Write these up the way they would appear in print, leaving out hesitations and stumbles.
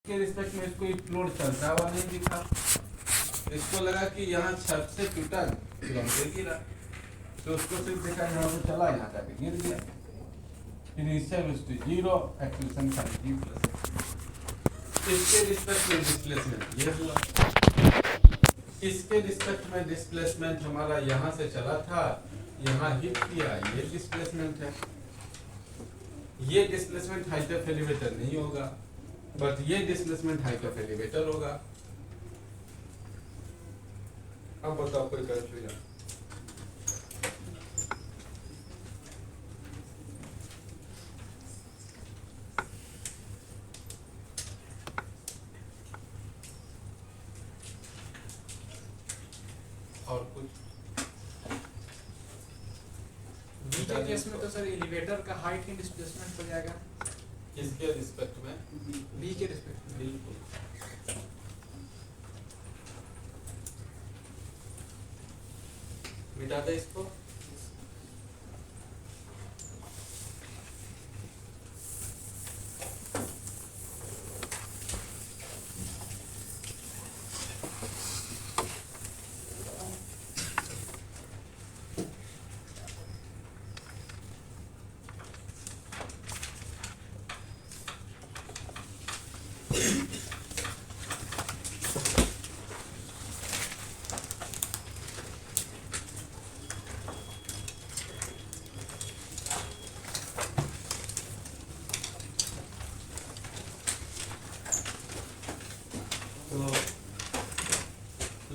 के रिस्पेक्ट में इसको एक लोड चलता हुआ नहीं दिखा, इसको लगा कि यहाँ छत से टूटा तुरंत गिरा, तो उसको सिर्फ देखा यहाँ पे चला, यहाँ जाके गिर गया। Initial velocity 0, acceleration time t+। इसके रिस्पेक्ट में डिस्प्लेसमेंट ये हुआ, इसके रिस्पेक्ट में डिस्प्लेसमेंट हमारा यहाँ से चला था, यहाँ हिट किया, ये डिस्प्लेसमेंट है। ये डिस्प्लेसमेंट हाइट ऑफ एलिवेटर नहीं होगा, बट ये डिस्प्लेसमेंट हाइट ऑफ एलिवेटर होगा। अब बताओ कोई कंफ्यूजन? और कुछ बी के केस में तो सर एलिवेटर का हाइट ही डिस्प्लेसमेंट हो जाएगा। किसके रिस्पेक्ट में? बी के रिस्पेक्ट में। बिल्कुल। मिटा दे इसको।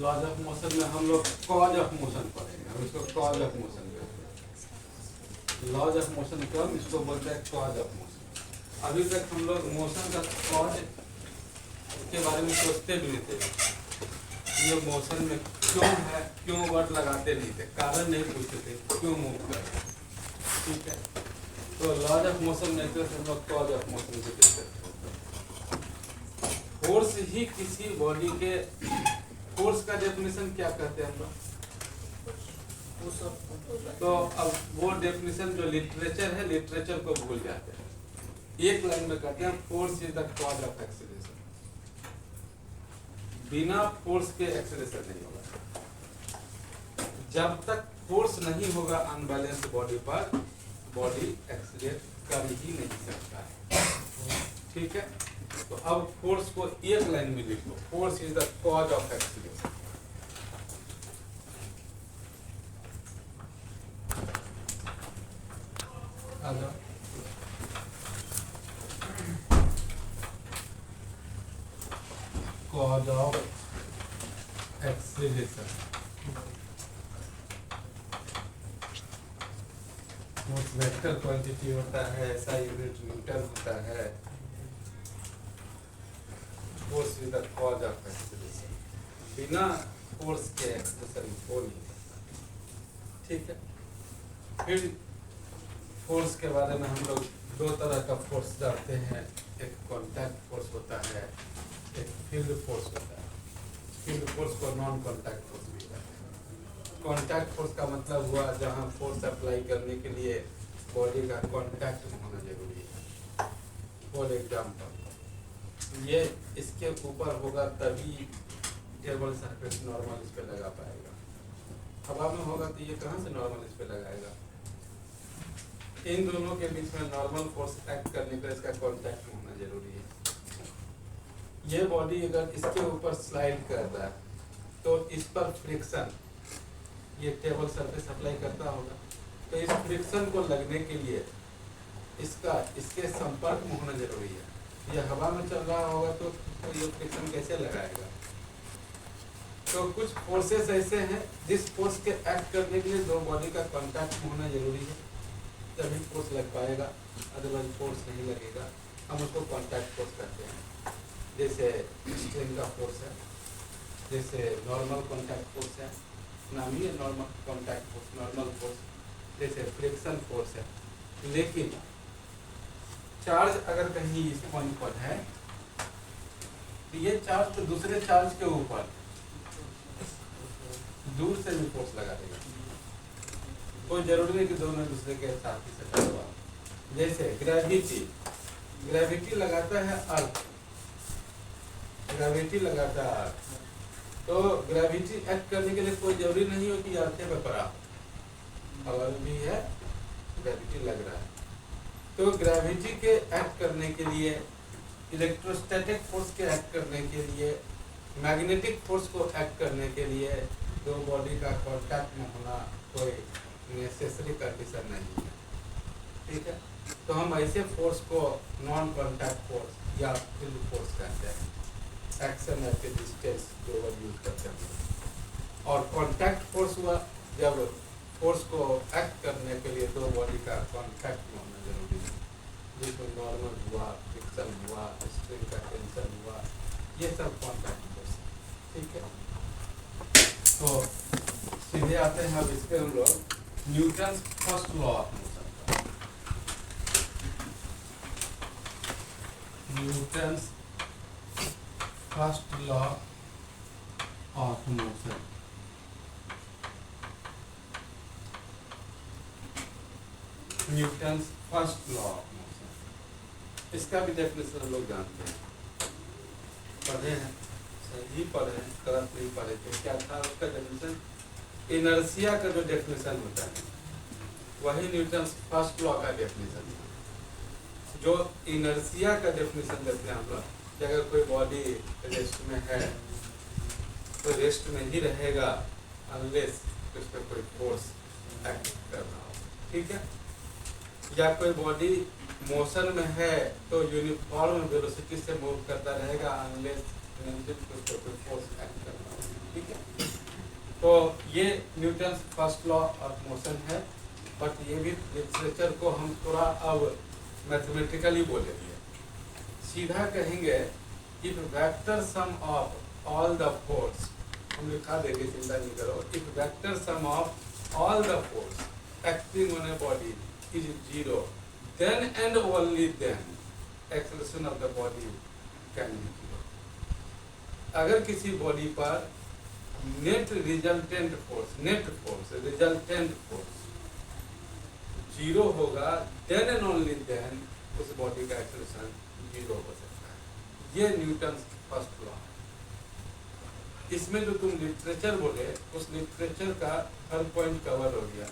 लॉज ऑफ मोशन में हम लोग कॉज ऑफ मोशन पढ़ेंगे, हम इसको कॉज ऑफ मोशन कहते हैं। लॉज ऑफ मोशन कम, इसको बोलते हैं कॉज ऑफ मोशन। अभी तक हम लोग मोशन का कॉज के बारे में सोचते भी नहीं थे, ये मोशन में क्यों है, क्यों वर्ड लगाते नहीं थे, कारण नहीं पूछते थे, क्यों मूव कर। ठीक है, तो लॉज ऑफ मोशन में हम लोग कॉज ऑफ मोशन को देखते हैं। फोर्स ही किसी बॉडी के, फोर्स का डेफिनेशन क्या कहते हैं हम लोग? तो अब वो डेफिनेशन जो लिटरेचर है, लिटरेचर को भूल जाते हैं। एक लाइन में कहते हैं force is the cause of acceleration. बिना फोर्स के एक्सीलरेशन नहीं होगा। जब तक फोर्स नहीं होगा अनबैलेंस्ड बॉडी पर, बॉडी एक्सीलरेट कर ही नहीं सकता है। ठीक है, तो अब फोर्स को एक लाइन में लिखो, force is the cause of acceleration. Cause of acceleration, force vector quantity होता है, ऐसा यूनिट न्यूटन होता है। Force is the cause of acceleration. बिना फोर्स के एक्सीलरेशन हो नहीं सकता। ठीक है, फिर फोर्स के बारे में हम लोग दो तरह का फोर्स जानते हैं, एक कॉन्टैक्ट फोर्स होता है, एक फील्ड फोर्स होता है। फील्ड फोर्स को नॉन कॉन्टैक्ट फोर्स भी कहते हैं। कॉन्टैक्ट फोर्स का मतलब हुआ जहां फोर्स अप्लाई करने के लिए बॉडी का कॉन्टैक्ट होना जरूरी है। फॉर एग्जाम्पल, ये इसके ऊपर होगा तभी टेबल सरफेस नॉर्मल इस पे लगा पाएगा। हवा में होगा तो ये कहाँ से नॉर्मल इस पे लगाएगा? इन दोनों के बीच में नॉर्मल फोर्स एक्ट करने पर इसका कांटेक्ट होना जरूरी है। ये बॉडी अगर इसके ऊपर स्लाइड कर रहा है तो इस पर फ्रिक्शन, ये टेबल सरफेस अप्लाई करता होगा, तो इस फ्रिक्शन को लगने के लिए इसका इसके संपर्क में होना जरूरी है। ये हवा में चल रहा होगा तो ये फ्रिक्शन कैसे लगाएगा? तो कुछ फोर्सेस ऐसे हैं जिस फोर्स के एक्ट करने के लिए दो बॉडी का कांटेक्ट होना जरूरी है, तभी फोर्स लग पाएगा, अदरवाइज फोर्स नहीं लगेगा। हम उसको कांटेक्ट फोर्स कहते हैं। जैसे स्ट्रेन का फोर्स है, जैसे नॉर्मल कांटेक्ट फोर्स है, नाम ही है normal contact force, normal force. जैसे फ्रिक्शन फोर्स है। लेकिन चार्ज अगर कहीं इस पॉइंट पर है तो ये चार्ज तो दूसरे चार्ज के ऊपर दूर से भी फोर्स लगा देगा। कोई जरूरी नहीं कि दोनों दूसरे के साथ ही सटा हुआ। जैसे ग्रेविटी लगाता है अर्थ, ग्रेविटी लगातार, तो ग्रेविटी एक्ट करने के लिए कोई जरूरी नहीं हो कि अर्थ पे पड़ा, हवा भी है, ग्रेविटी लग रहा है। तो ग्रेविटी के एक्ट करने के लिए, इलेक्ट्रोस्टैटिक फोर्स के एक्ट करने के लिए, मैग्नेटिक फोर्स को एक्ट करने के लिए दो बॉडी का कांटेक्ट में होना कोई नेसेसरी कंडीशन नहीं है, ठीक है। तो हम ऐसे फोर्स को नॉन कांटेक्ट फोर्स या फील्ड फोर्स कहते हैं, एक्शन एट ए डिस्टेंस जो वर्ड यूज करते हैं। और कांटेक्ट फोर्स हुआ जब फोर्स को एक्ट करने के लिए दो बॉडी का कांटेक्ट में होना जरूरी है, जिसमें नॉर्मल हुआ, फ्रिक्शन हुआ, स्ट्रिंग का टेंशन हुआ, ये सब कांटेक्ट फोर्स, ठीक है। तो सीधे आते हैं अब इस पे हम लोग Newton first law of motion, Newton first law of motion. Newton first law of motion, इसका भी डेफिनेशन हम लोग जानते हैं, पढ़े हैं, सही पढ़े हैं, गलत नहीं पढ़े थे। क्या था उसका डेफिनेशन? इनर्शिया का जो डेफिनेशन होता है वही न्यूटन फर्स्ट लॉ का डेफिनेशन है। जो इनर्शिया का डेफिनेशन देते हैं हम लोग कि अगर कोई बॉडी रेस्ट में है तो रेस्ट में ही रहेगा अनलेस उस पर कोई फोर्स एक्ट कर रहा हो, ठीक है। या कोई बॉडी मोशन में है तो यूनिफॉर्म वेलोसिटी से मूव करता रहेगा अनलेस उस पर कोई फोर्स एक्ट कर रहा हो, ठीक है। तो ये Newton first law of motion है, बट ये भी लिटरेचर को हम थोड़ा अब मैथमेटिकली बोलेंगे। सीधा कहेंगे if vector sum of all the force, हम लिखा देंगे, चिंता नहीं करो, if vector sum of all the force acting on a body is 0, then and only then acceleration of the body can be 0। अगर किसी बॉडी पर net resultant force resultant force 0 होगा, then and only then उस body का acceleration 0 हो सकता है। ये न्यूटन फर्स्ट लॉ। इसमें जो तुम लिटरेचर बोले उस लिटरेचर का हर पॉइंट कवर हो गया।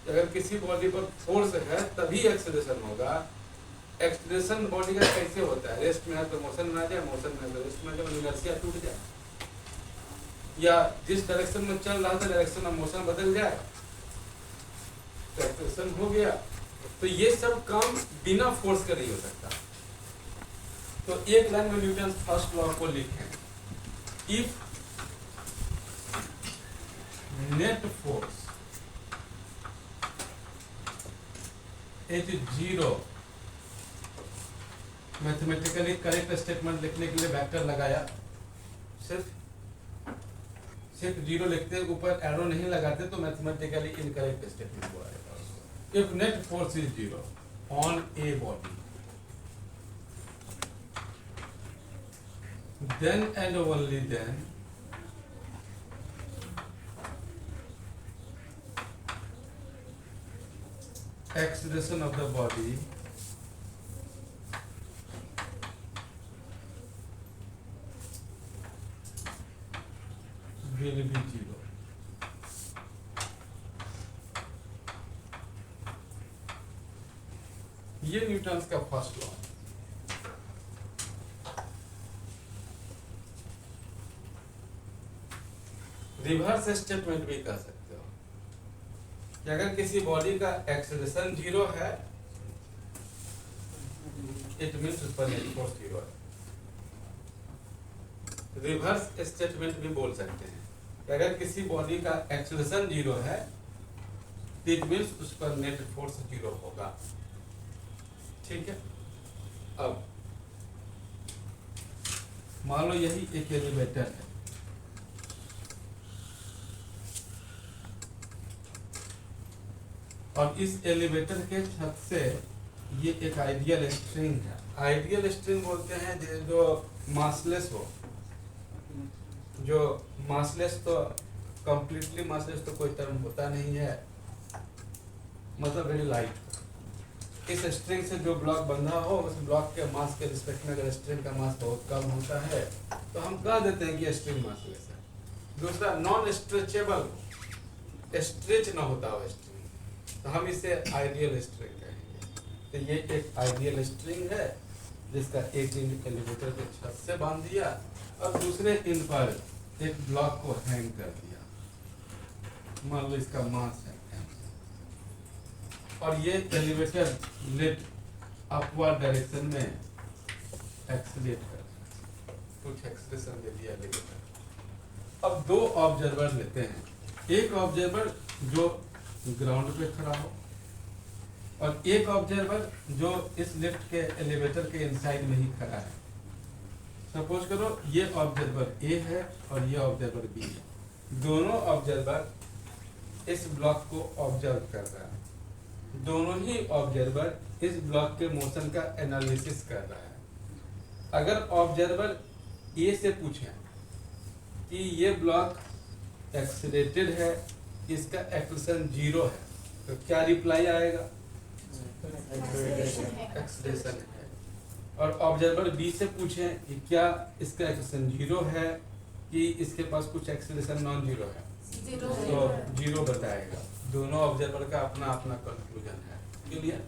अगर किसी बॉडी पर फोर्स है तभी एक्सेलरेशन होगा। एक्सेलरेशन बॉडी का कैसे होता है? रेस्ट में है तो मोशन में आ जाए, मोशन में है तो रेस्ट में आ जाए, इनर्शिया टूट जाए, या जिस डायरेक्शन में चल रहा था डायरेक्शन ऑफ मोशन बदल जाए तो एक्सेलरेशन हो गया। तो ये सब काम बिना फोर्स के नहीं हो सकता। तो एक लाइन में न्यूटन फर्स्ट लॉ को लिखें, if net force is 0, mathematically correct statement लिखने के लिए वेक्टर लगाया, सिर्फ 0 लिखते ऊपर एरो नहीं लगाते तो मैथमेटिकली इनकरेक्ट स्टेटमेंट हुआ है। If net force is 0 on a body, then and only then acceleration of the body will be 0। ये न्यूटन का फर्स्ट लॉ। रिवर्स स्टेटमेंट भी कह सकते हो कि अगर किसी बॉडी का एक्सेलरेशन 0 है, इट मीन्स उस पर नेट फोर्स 0 है। रिवर्स स्टेटमेंट भी बोल सकते हैं कि अगर किसी बॉडी का एक्सेलरेशन 0 है, इट मीन्स उस पर नेट फोर्स 0 होगा, ठीक है। अब मान लो यही एक एलिवेटर है, और इस एलिवेटर के छत से ये एक आइडियल स्ट्रिंग है। आइडियल स्ट्रिंग बोलते हैं जो मासलेस हो, जो मासलेस तो कंप्लीटली मासलेस तो कोई टर्म होता नहीं है, मतलब वेरी लाइट। इस स्ट्रिंग से जो ब्लॉक बंधा हो उस ब्लॉक के मास के रिस्पेक्ट में अगर स्ट्रिंग का मास बहुत कम होता है तो हम कह देते हैं कि स्ट्रिंग मासलेस है। दूसरा, नॉन स्ट्रेचेबल, स्ट्रेच ना होता हो स्ट्रिंग, तो हम इसे आइडियल स्ट्रिंग कहेंगे। तो ये एक आइडियल स्ट्रिंग है जिसका एक एंड एलिवेटर के छत से बांध दिया और दूसरे एंड पर एक ब्लॉक को हैंग कर दिया, मान लो इसका मास है और ये एलिवेटर लिफ्ट अपवर्ड डायरेक्शन में एक्सीलरेट कर, कुछ एक्सीलरेशन दे दिया एलिवेटर। अब दो ऑब्जर्वर लेते हैं, एक ऑब्जर्वर जो ग्राउंड पे खड़ा हो और एक ऑब्जर्वर जो इस लिफ्ट के एलिवेटर के इनसाइड में ही खड़ा है। सपोज करो ये ऑब्जर्वर ए है और ये ऑब्जर्वर बी है। दोनों ऑब्जर्वर इस ब्लॉक को ऑब्जर्व कर रहा है, दोनों ही ऑब्जर्वर इस ब्लॉक के मोशन का एनालिसिस कर रहा है। अगर ऑब्जर्वर ए से पूछे कि ये ब्लॉक एक्सीलरेटेड है, इसका एक्सेलरेशन 0 है, तो क्या रिप्लाई आएगा? एक्सीलरेशन है। और ऑब्जर्वर बी से पूछे कि क्या इसका एक्सेलरेशन 0 है कि इसके पास कुछ एक्सेलरेशन नॉन 0 है, तो 0 बताएगा। दोनों ऑब्जर्वर का अपना अपना कंक्लूजन है। क्लियर?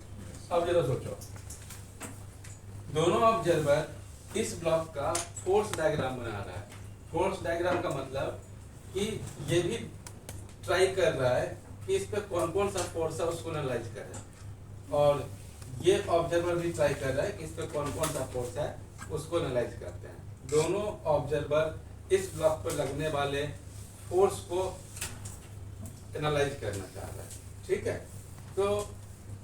अब जरा सोचो, दोनों ऑब्जर्वर इस ब्लॉक का फोर्स डायग्राम बना रहा है। फोर्स डायग्राम का मतलब कि ये भी ट्राई कर रहा है कि इस पे कौन कौन सा फोर्स है उसको एनालाइज करे, और ये ऑब्जर्वर भी ट्राई कर रहा है कि इस पे कौन कौन सा फोर्स है उसको एनालाइज करते हैं। दोनों ऑब्जर्वर इस ब्लॉक पर लगने वाले फोर्स को एनालाइज करना चाह रहा है। ठीक है, तो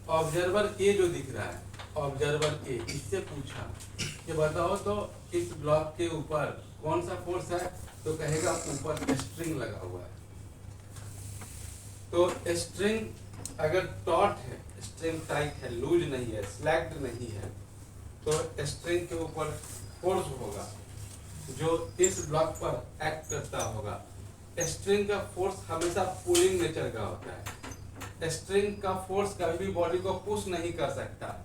ऑब्जर्वर ए जो दिख रहा है, ऑब्जर्वर ए, इससे पूछा कि बताओ तो इस ब्लॉक के ऊपर कौन सा फोर्स है, तो कहेगा ऊपर स्ट्रिंग लगा हुआ है। तो स्ट्रिंग अगर टॉट है, स्ट्रिंग टाइट है, लूज नहीं है, स्लैक्ड नहीं है, तो स्ट्रिंग के ऊपर फोर्स होगा जो इस ब्लॉक पर एक्ट करता होगा। स्ट्रिंग का फोर्स हमेशा पुलिंग नेचर का होता है। स्ट्रिंग का फोर्स कभी भी बॉडी को पुश नहीं कर सकता।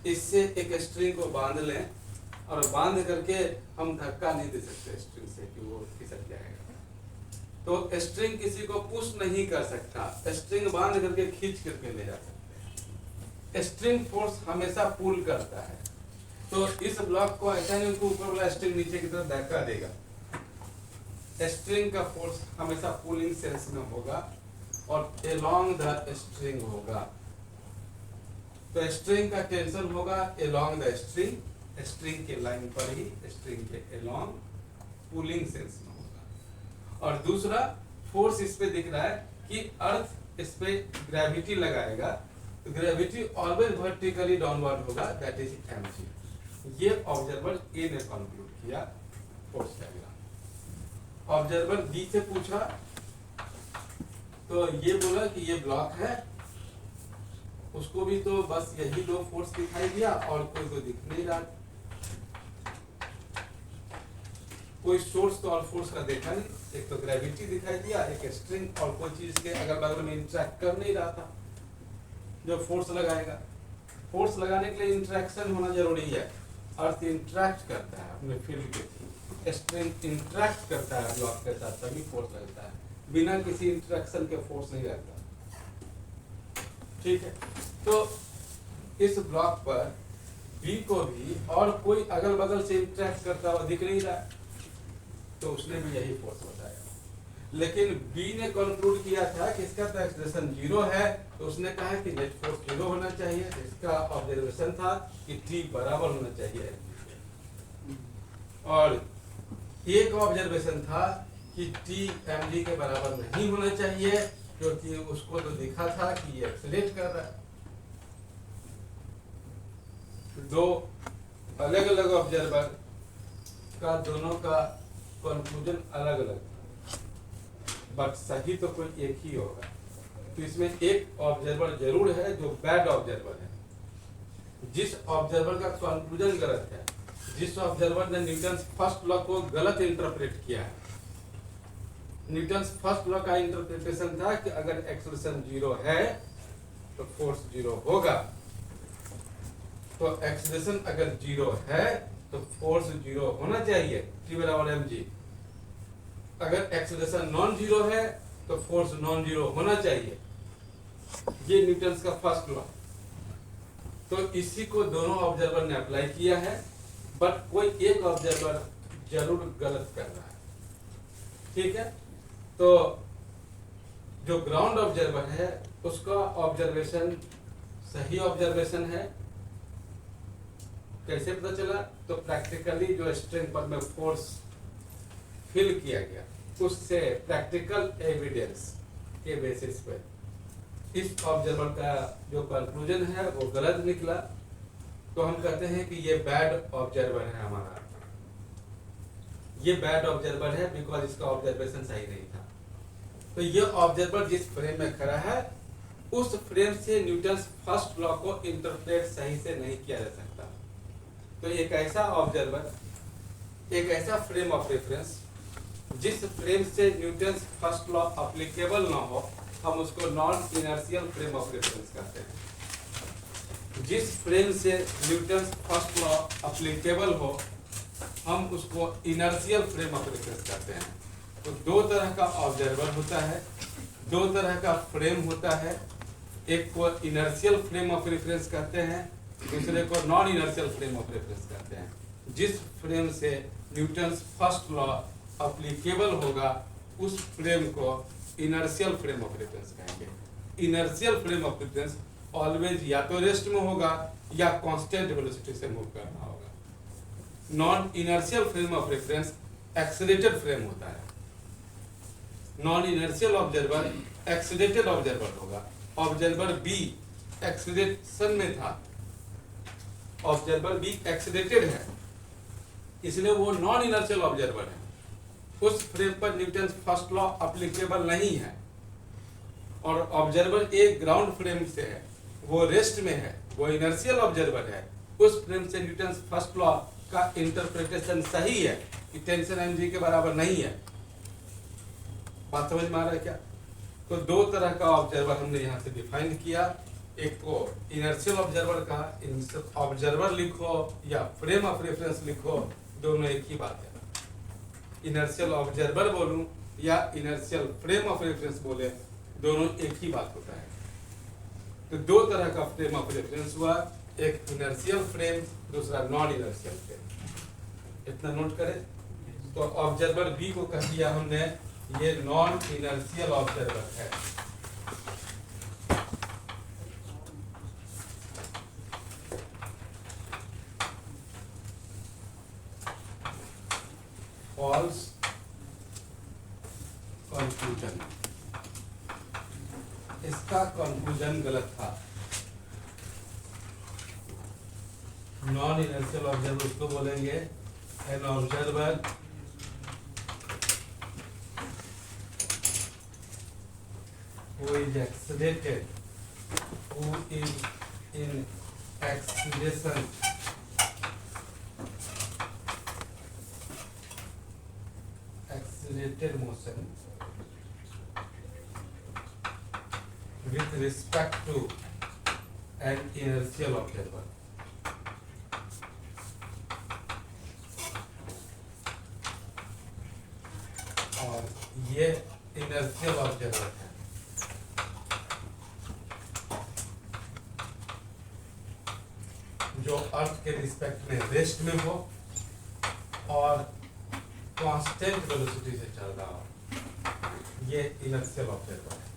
इससे एक स्ट्रिंग को बांध लें और बांध करके हम धक्का नहीं दे सकते स्ट्रिंग से कि वो खिसक जाएगा। तो स्ट्रिंग किसी को पुश नहीं कर सकता, स्ट्रिंग बांध करके खींच करके ले जा सकते हैं। स्ट्रिंग फोर्स हमेशा पुल करता है। तो इस ब्लॉक को ऐसा नहीं कि ऊपर वाला स्ट्रिंग नीचे की तरफ धक्का देगा। स्ट्रिंग का फोर्स हमेशा पुलिंग सेंस में होगा और एलोंग द स्ट्रिंग होगा। तो स्ट्रिंग का टेंशन होगा एलोंग द स्ट्रिंग, स्ट्रिंग के लाइन पर ही, स्ट्रिंग के एलोंग पुलिंग सेंस में होगा। और दूसरा फोर्स इस पे दिख रहा है कि अर्थ इस पे ग्रेविटी लगाएगा, तो ग्रेविटी ऑलवेज वर्टिकली डाउनवर्ड होगा, दैट इज mg। ये ऑब्जर्वर ए ने कंक्लूड किया फोर्स डायग्राम। ऑब्जर्वर बी से पूछा तो ये बोला कि ये ब्लॉक है, उसको भी तो बस यही दो फोर्स दिखाई दिया और कोई को दिख नहीं रहा, कोई सोर्स तो और फोर्स का देखा नहीं, एक तो ग्रेविटी दिखाई दिया, एक स्ट्रिंग, और कोई चीज के अगल बगल में इंटरेक्ट कर नहीं रहा था जो फोर्स लगाएगा। फोर्स लगाने के लिए इंटरेक्शन होना जरूरी है। अर्थ इंटरेक्ट करता है अपने फील्ड के थ्रू, स्ट्रिंग इंटरेक्ट करता है ब्लॉक के साथ, तभी फोर्स लगता है। बिना किसी इंटरेक्शन के फोर्स नहीं लगता। ठीक है, तो इस ब्लॉक पर बी को भी और कोई अगल बगल से इंटरेक्ट करता हुआ दिख नहीं रहा है, तो उसने भी यही फोर्स बताया। लेकिन बी ने कंक्लूड किया था कि इसका तो एक्सेलरेशन 0 है, तो उसने कहा कि नेट फोर्स 0 होना चाहिए। तो इसका ऑब्जर्वेशन था कि टी बराबर होना चाहिए, और एक ऑब्जर्वेशन था कि टी mg के बराबर नहीं होना चाहिए, क्योंकि उसको तो दिखा था कि ये एक्सेलरेट कर रहा है। दो अलग अलग ऑब्जर्वर का दोनों का कंक्लूजन अलग अलग था, बट सही तो कोई एक ही होगा। तो इसमें एक ऑब्जर्वर जरूर है जो बैड ऑब्जर्वर है, जिस ऑब्जर्वर का कंक्लूजन गलत है, जिस ऑब्जर्वर ने न्यूटन्स फर्स्ट लॉ को गलत इंटरप्रेट किया है। न्यूटन्स फर्स्ट लॉ का इंटरप्रिटेशन था कि अगर एक्सेलरेशन 0 है तो फोर्स 0 होगा, तो एक्सीलरेशन अगर जीरो है तो फोर्स जीरो होना चाहिए, T बराबर mg। अगर एक्सीलरेशन नॉन जीरो है तो फोर्स नॉन जीरो होना चाहिए। ये न्यूटन्स का फर्स्ट लॉ। तो इसी को दोनों ऑब्जर्वर ने अप्लाई किया है, बट कोई एक ऑब्जर्वर जरूर गलत कर रहा है, ठीक है। तो जो ग्राउंड ऑब्जर्वर है उसका ऑब्जर्वेशन सही ऑब्जर्वेशन है। कैसे पता चला? तो प्रैक्टिकली जो स्ट्रिंग पर में फोर्स फील किया गया उससे प्रैक्टिकल एविडेंस के बेसिस पर इस ऑब्जर्वर का जो कंक्लूजन है वो गलत निकला। तो हम कहते हैं कि ये बैड ऑब्जर्वर है हमारा, ये बैड ऑब्जर्वर है बिकॉज इसका ऑब्जर्वेशन सही नहीं था। तो ये ऑब्जर्वर जिस फ्रेम में खड़ा है उस फ्रेम से न्यूटन्स फर्स्ट लॉ को इंटरप्रेट सही से नहीं किया जा सकता। तो एक ऐसा ऑब्जर्वर, एक ऐसा फ्रेम ऑफ रेफरेंस जिस फ्रेम से न्यूटन्स फर्स्ट लॉ एप्लीकेबल ना हो, हम उसको non inertial frame of reference कहते हैं। जिस फ्रेम से न्यूटन्स फर्स्ट लॉ एप्लीकेबल हो हम उसको इनर्शियल फ्रेम ऑफ रेफरेंस कहते हैं। तो दो तरह का ऑब्जर्वर होता है, दो तरह का फ्रेम होता है। एक को इनर्शियल फ्रेम ऑफ रेफरेंस कहते हैं, दूसरे को non inertial frame of reference कहते हैं। जिस फ्रेम से न्यूटन्स फर्स्ट लॉ एप्लीकेबल होगा उस फ्रेम को इनर्शियल फ्रेम ऑफ रेफरेंस कहेंगे। Inertial frame of reference always या तो रेस्ट में होगा या कांस्टेंट वेलोसिटी से मूव करना होगा। Non inertial frame of reference accelerated frame होता है। Non inertial observer accelerated observer होगा। ऑब्जर्वर बी एक्सीलरेशन में था, ऑब्जर्वर बी एक्सीलरेटेड है, इसलिए वो नॉन इनर्शियल ऑब्जर्वर है। उस फ्रेम पर न्यूटन्स फर्स्ट लॉ एप्लीकेबल नहीं है। और ऑब्जर्वर ए ग्राउंड फ्रेम से है, वो रेस्ट में है, वो इनर्शियल ऑब्जर्वर है। उस फ्रेम से न्यूटन्स फर्स्ट लॉ का इंटरप्रिटेशन सही है कि टेंशन mg के बराबर नहीं है। बात समझ में आ रहा है क्या? तो दो तरह का ऑब्जर्वर हमने यहाँ से डिफाइन किया। एक को इनर्शियल ऑब्जर्वर कहा, ऑब्जर्वर लिखो या फ्रेम ऑफ रेफरेंस लिखो, दोनों एक ही बात है। इनर्शियल ऑब्जर्वर बोलूं या इनर्शियल फ्रेम ऑफ रेफरेंस बोले, दोनों एक ही बात होता है। तो दो तरह का फ्रेम ऑफ रेफरेंस हुआ, एक इनर्शियल फ्रेम, दूसरा नॉन इनर्शियल फ्रेम। इतना नोट करें। तो ऑब्जर्वर बी को कह दिया हमने ये नॉन इनर्शियल ऑब्जर्वर है। फॉल्स कंक्लूजन, इसका कंक्लूजन गलत था। नॉन इनर्शियल ऑब्जर्वर उसको बोलेंगे an observer who is accelerated, who is in acceleration accelerated motion with respect to an inertial observer. और ये इनर्शियल ऑब्जर्वर है। जो अर्थ के रिस्पेक्ट में रेस्ट में हो और कांस्टेंट वेलोसिटी से चल रहा हो, ये इनर्शियल ऑब्जर्वर है।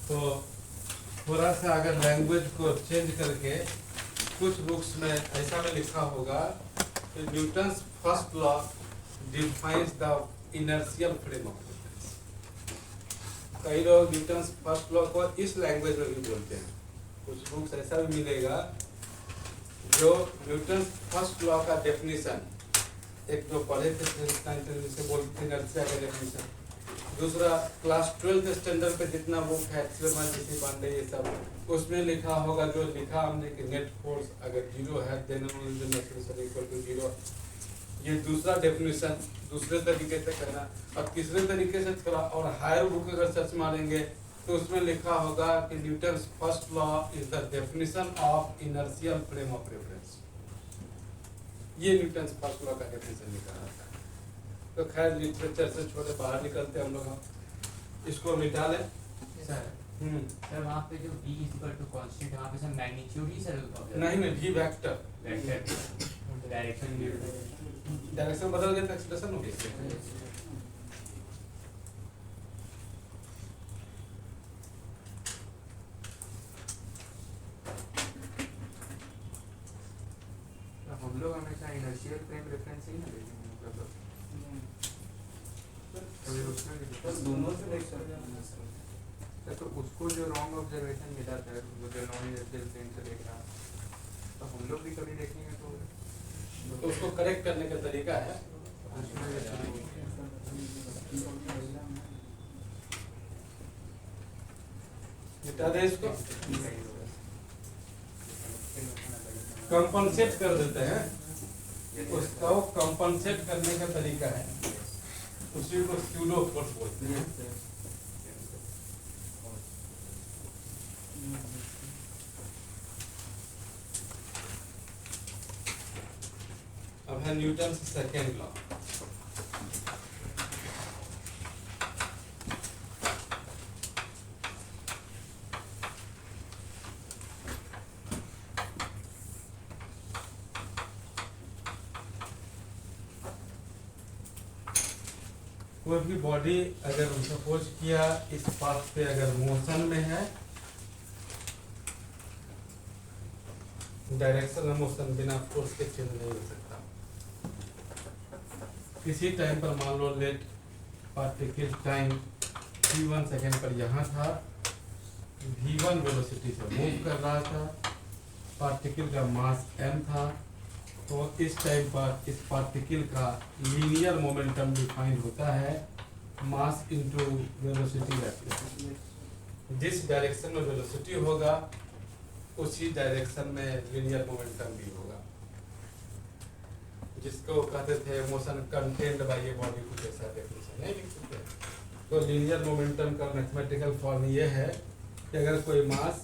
तो थोड़ा सा अगर लैंग्वेज को चेंज करके कुछ बुक्स में ऐसा में लिखा होगा कि Newton's first law defines the inertial frame of reference. कई लोग न्यूटन्स फर्स्ट लॉ को इस लैंग्वेज में भी बोलते हैं, कुछ बुक्स ऐसा भी मिलेगा जो न्यूटन फर्स्ट लॉ का डेफिनेशन, एक जो पढ़े थे जिसे बोलते हैं इनर्शिया का डेफिनेशन, दूसरा क्लास 12th स्टैंडर्ड पे जितना बुक है एक्सिलर पांडे ये सब, उसमें लिखा होगा जो लिखा हमने कि नेट फोर्स अगर जीरो है then acceleration equal to zero. ये दूसरा डेफिनेशन दूसरे तरीके से करना, और तीसरे तरीके से थोड़ा और हायर बुक अगर सर्च मारेंगे तो उसमें लिखा होगा कि Newton first law is the definition of inertial frame of reference. ये न्यूटन फर्स्ट लॉ का डेफिनेशन लिखा रहता है। तो खैर लिटरेचर से छोटे बाहर निकलते हम लोग, इसको मिटा लें। सर सर वहाँ पे जो v इक्वल टू कांस्टेंट वहाँ पे सर मैग्नीट्यूड ही सर नहीं नहीं, v वेक्टर डायरेक्शन बदल गया तो एक्सेलरेशन हो गया। हम लोग हमेशा इनर्शियल फ्रेम रेफरेंस ही ना देखेंगे, मतलब अभी उसमें भी दोनों से देख सकते हैं। सर तो उसको जो रॉन्ग ऑब्जर्वेशन मिला था वो जो नॉन इनर्शियल फ्रेम से देख रहा, तो हम लोग भी कभी देखेंगे तो उसको करेक्ट करने का तरीका है। मिटा दे इसको, कंपनसेट कर देते हैं, उसको कंपनसेट करने का तरीका है, उसी को स्यूडो फोर्स बोलते हैं। अब है न्यूटन सेकेंड लॉ। कोई भी बॉडी अगर सपोज किया इस पाथ पे अगर मोशन में है, डायरेक्शन में मोशन बिना फोर्स के चेंज नहीं हो सकता। किसी टाइम पर मान लो let particle time t1 second पर यहाँ था, v1 वेलोसिटी से मूव कर रहा था, पार्टिकल का मास m था, तो इस टाइम पर इस पार्टिकल का लीनियर मोमेंटम डिफाइन होता है मास इनटू वेलोसिटी रेशियो। जिस डायरेक्शन में वेलोसिटी होगा उसी डायरेक्शन में लीनियर मोमेंटम भी होगा, जिसको कहते थे motion contained by a body, कुछ ऐसा डेफिनेशन नहीं लिख सकते। तो लीनियर मोमेंटम का मैथमेटिकल फॉर्म ये है कि अगर कोई मास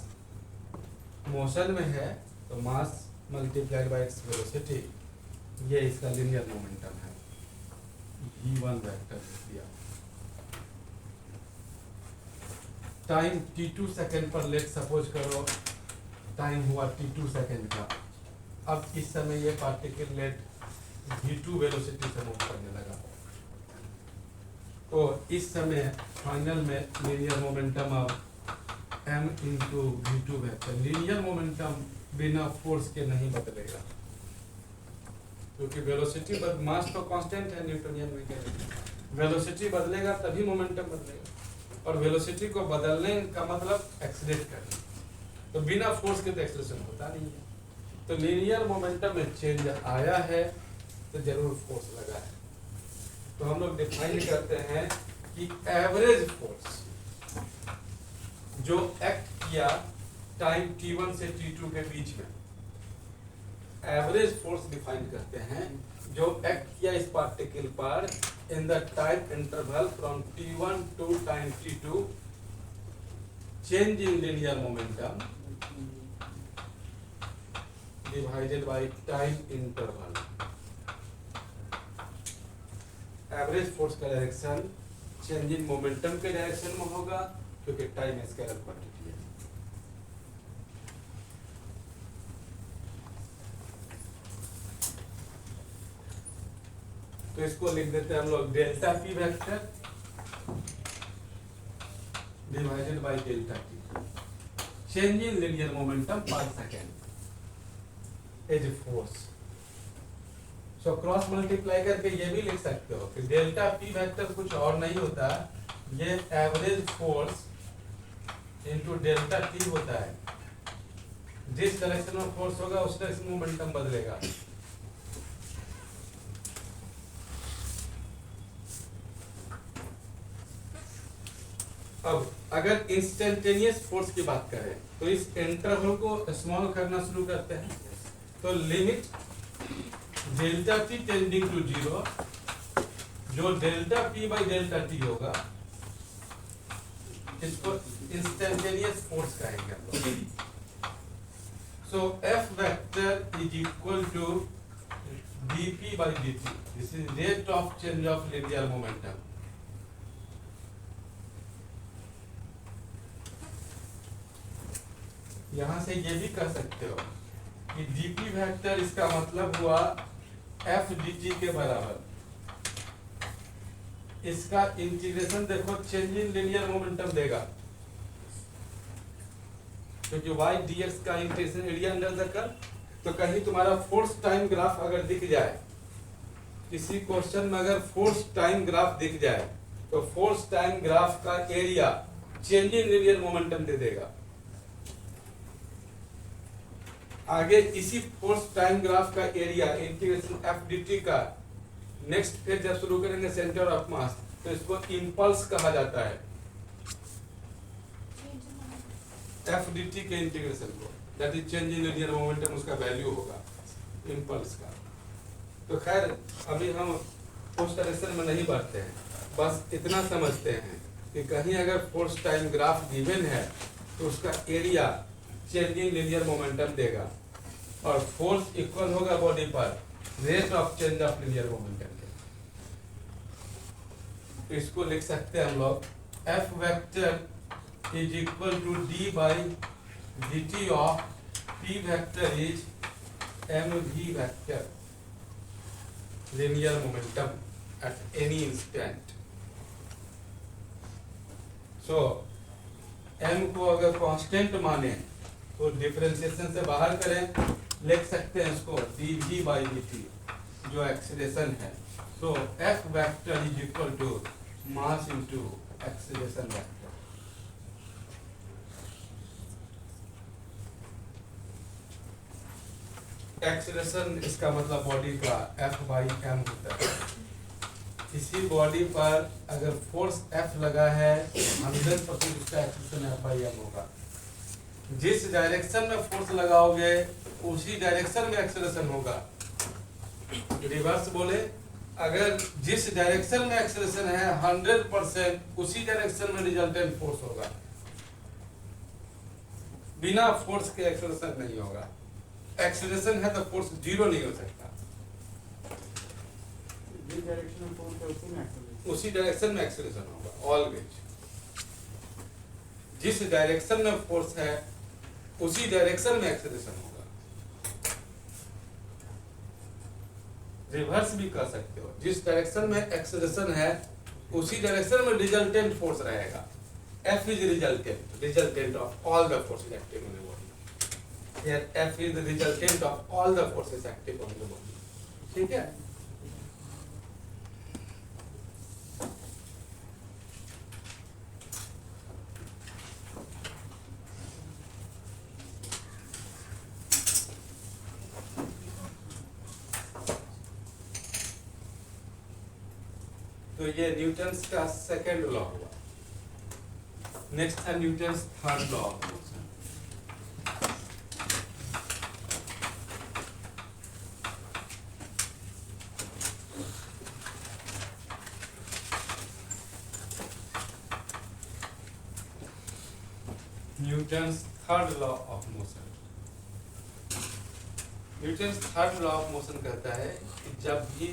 मोशन में है तो mass multiplied by its velocity, ये इसका लीनियर मोमेंटम है, v1 वेक्टर दिया। टाइम t2 सेकेंड पर लेट सपोज करो टाइम हुआ t2 सेकेंड का, अब इस समय ये पार्टिकल लेट v2 वेलोसिटी से मूव करने लगा, तो इस समय फाइनल में linear momentum of m into v2 vector, linear momentum बिना फोर्स के नहीं बदलेगा, क्योंकि वेलोसिटी मास तो कांस्टेंट है न्यूटनियन मैकेनिक्स, वेलोसिटी बदलेगा तभी मोमेंटम बदलेगा, और वेलोसिटी को बदलने का मतलब एक्सीलरेट करना, तो बिना फोर्स के तो एक्सीलरेशन होता नहीं है। तो लीनियर मोमेंटम में चेंज आया है तो जरूर फोर्स लगा है। तो हम लोग डिफाइन करते हैं कि एवरेज फोर्स जो एक्ट किया टाइम t1 से t2 के बीच में, एवरेज फोर्स डिफाइन करते हैं जो एक्ट किया इस पार्टिकल पर in the time interval from t1 to time t2, change in linear momentum divided by time interval. Average force का डायरेक्शन चेंज इन मोमेंटम के डायरेक्शन में होगा, क्योंकि टाइम स्केलर क्वांटिटी है। तो इसको लिख देते हैं हम लोग delta P vector divided by delta T, change in linear momentum per second as force. So cross multiply करके ये भी लिख सकते हो कि डेल्टा पी वेक्टर कुछ और नहीं होता, ये average force into delta T होता है, जिस डायरेक्शन में फोर्स होगा उस डायरेक्शन में मोमेंटम बदलेगा। अब अगर इंस्टेंटेनियस फोर्स की बात करें तो इस इंटरवल को स्मॉल करना शुरू करते हैं। तो limit delta T tending to 0, जो delta P by delta T होगा इसको इंस्टेंटेनियस फोर्स कहेंगे हम लोग। So F vector is equal to dp by dt, this is rate of change of linear momentum। यहां से ये भी कह सकते हो कि dp वेक्टर इसका मतलब हुआ f dt के बराबर। इसका इंटीग्रेशन देखो चेंज इन लिनियर मोमेंटम देगा, क्योंकि y dx का integration area under the curve. तो कहीं तुम्हारा फोर्स टाइम ग्राफ अगर दिख जाए, किसी क्वेश्चन में अगर फोर्स टाइम ग्राफ दिख जाए तो फोर्स टाइम ग्राफ का area change in linear momentum दे देगा। आगे इसी फोर्स टाइम ग्राफ का एरिया इंटीग्रेशन एफ dt का नेक्स्ट फेज जब शुरू करेंगे सेंटर ऑफ मास, तो इसको इंपल्स कहा जाता है। एफ dt के इंटीग्रेशन को, that is change in linear momentum, उसका वैल्यू होगा इंपल्स का। तो खैर अभी हम उस डायरेक्शन में नहीं बढ़ते हैं, बस इतना समझते हैं कि कहीं अगर फोर्स टाइम ग्राफ गिवन है तो उसका area change in linear momentum देगा और फोर्स इक्वल होगा बॉडी पर rate of change of linear momentum के। तो इसको लिख सकते हैं हम लोग F vector is equal to D by dt of p vector is mv vector, linear momentum at any instant। so m को अगर कांस्टेंट माने तो डिफरेंशिएशन से बाहर करें, लिख सकते हैं इसको dv by dt जो एक्सीलरेशन है। so f vector is equal to mass into acceleration vector। Acceleration इसका मतलब बॉडी का F बाई m होता है। इसी बॉडी पर अगर फोर्स F लगा है 100% उसका एक्सीलरेशन F बाई m होगा। जिस डायरेक्शन में फोर्स लगाओगे उसी डायरेक्शन में एक्सीलरेशन होगा। रिवर्स बोले, अगर जिस डायरेक्शन में एक्सीलरेशन है 100% उसी डायरेक्शन में रिजल्टेंट फोर्स होगा। बिना फोर्स के एक्सीलरेशन नहीं होगा। एक्सीलरेशन है तो फोर्स जीरो नहीं हो सकता। जिस डायरेक्शन में फोर्स है उसी डायरेक्शन में एक्सीलरेशन होगा ऑलवेज। जिस डायरेक्शन में फोर्स है उसी डायरेक्शन में एक्सीलरेशन होगा। रिवर्स भी कर सकते हो, जिस डायरेक्शन में एक्सीलरेशन है उसी डायरेक्शन में रिजल्टेंट फोर्स रहेगा। F is resultant of all the forces acting on the body. Here F is the resultant of all the forces active on the body। ठीक है। तो ये न्यूटन्स का सेकेंड लॉ हुआ। नेक्स्ट है Newton's third law. Newton's third law of motion. Newton's third law of motion कहता है कि जब भी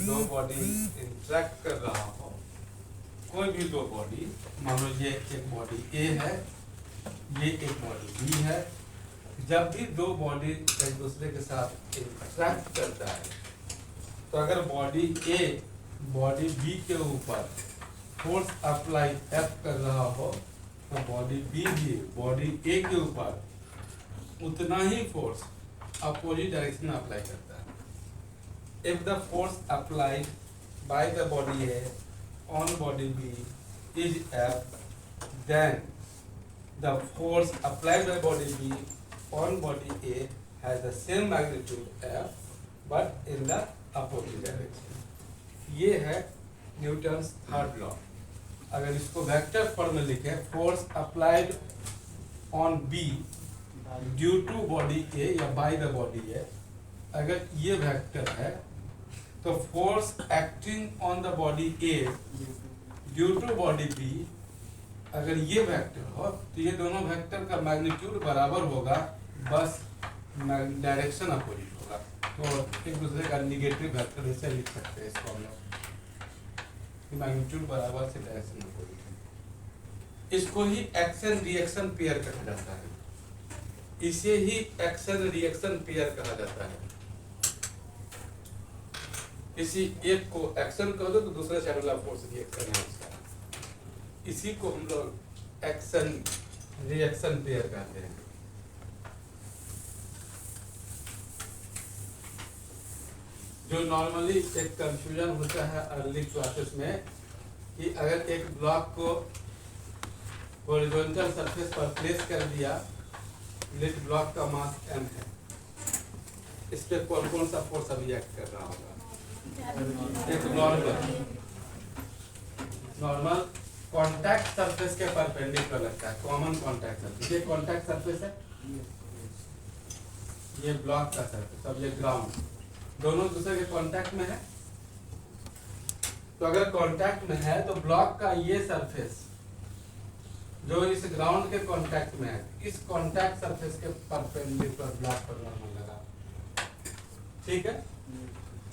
दो बॉडी इंटरेक्ट कर रहा हो, कोई भी दो बॉडी, मान लो ये एक बॉडी ए है, ये एक बॉडी बी है, जब भी दो बॉडी एक दूसरे के साथ इंटरेक्ट करता है तो अगर बॉडी ए बॉडी बी के ऊपर फोर्स अप्लाई एफ कर रहा हो तो बॉडी बी भी बॉडी ए के ऊपर उतना ही फोर्स अपोजिट डायरेक्शन में अप्लाई करता है। If the force applied by the body A on body B is F, then the force applied by body B on body A has the same magnitude F but in the opposite direction. ये है Newton's third law. अगर इसको vector form में लिखे, force applied on B due to body A या by the body ए, अगर ये vector है तो force acting on the body A due to body B, अगर ये वेक्टर हो तो ये दोनों वेक्टर का मैग्नीट्यूड बराबर होगा, बस डायरेक्शन अपोजिट होगा। तो एक दूसरे का निगेटिव वेक्टर ऐसे लिख सकते हैं इसको हम लोग, मैग्नीट्यूड बराबर से डायरेक्शन अपोजिट है। इसको ही एक्शन रिएक्शन पेयर कहा जाता है, इसे ही एक्शन रिएक्शन पेयर कहा जाता है। इसी एक को एक्शन कह दो तो दूसरे साइड वाला फोर्स रिएक्शन है उसका, इसी को हम लोग एक्शन रिएक्शन पेयर कहते हैं। जो नॉर्मली एक कंफ्यूजन होता है अर्ली क्लासेस में कि अगर एक ब्लॉक को हॉरिजॉन्टल सरफेस पर प्लेस कर दिया, लेट ब्लॉक का मास m है, इस पे कौन कौन सा फोर्स अभी एक्ट कर रहा होगा? एक नॉर्मल कांटेक्ट सरफेस के परपेंडिकुलर लगता है, कॉमन कांटेक्ट सरफेस। ये कांटेक्ट सरफेस है, ये ब्लॉक का सरफेस, अब ये ग्राउंड, दोनों दूसरे के कांटेक्ट में है। तो अगर कांटेक्ट में है तो ब्लॉक का ये सरफेस जो इस ग्राउंड के कांटेक्ट में है, इस कांटेक्ट सरफेस के परपेंडिकुलर ब्लॉक पर नॉर्मल लगा, ठीक है।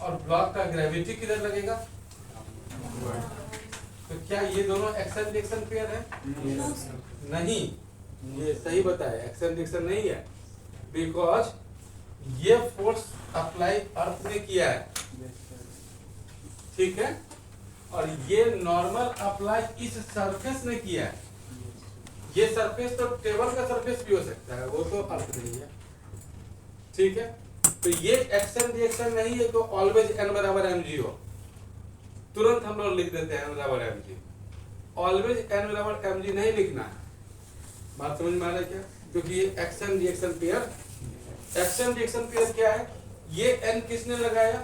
और ब्लॉक का ग्रेविटी किधर लगेगा? तो क्या ये दोनों एक्शन रिएक्शन पेयर है? नहीं, ये सही बताया, एक्शन रिएक्शन नहीं है, बिकॉज ये फोर्स अप्लाई अर्थ ने किया है, ठीक है, और ये नॉर्मल अप्लाई इस सरफेस ने किया है। ये सरफेस तो टेबल का सरफेस भी हो सकता है, वो तो अर्थ नहीं है, ठीक है। तो ये एक्शन रिएक्शन नहीं है तो ऑलवेज n बराबर mg हो, तुरंत हम लोग लिख देते हैं n बराबर mg। ऑलवेज n बराबर mg नहीं लिखना है, बात समझ में आ रहा है क्या? क्योंकि ये action reaction pair, action reaction pair क्या है? ये n किसने लगाया?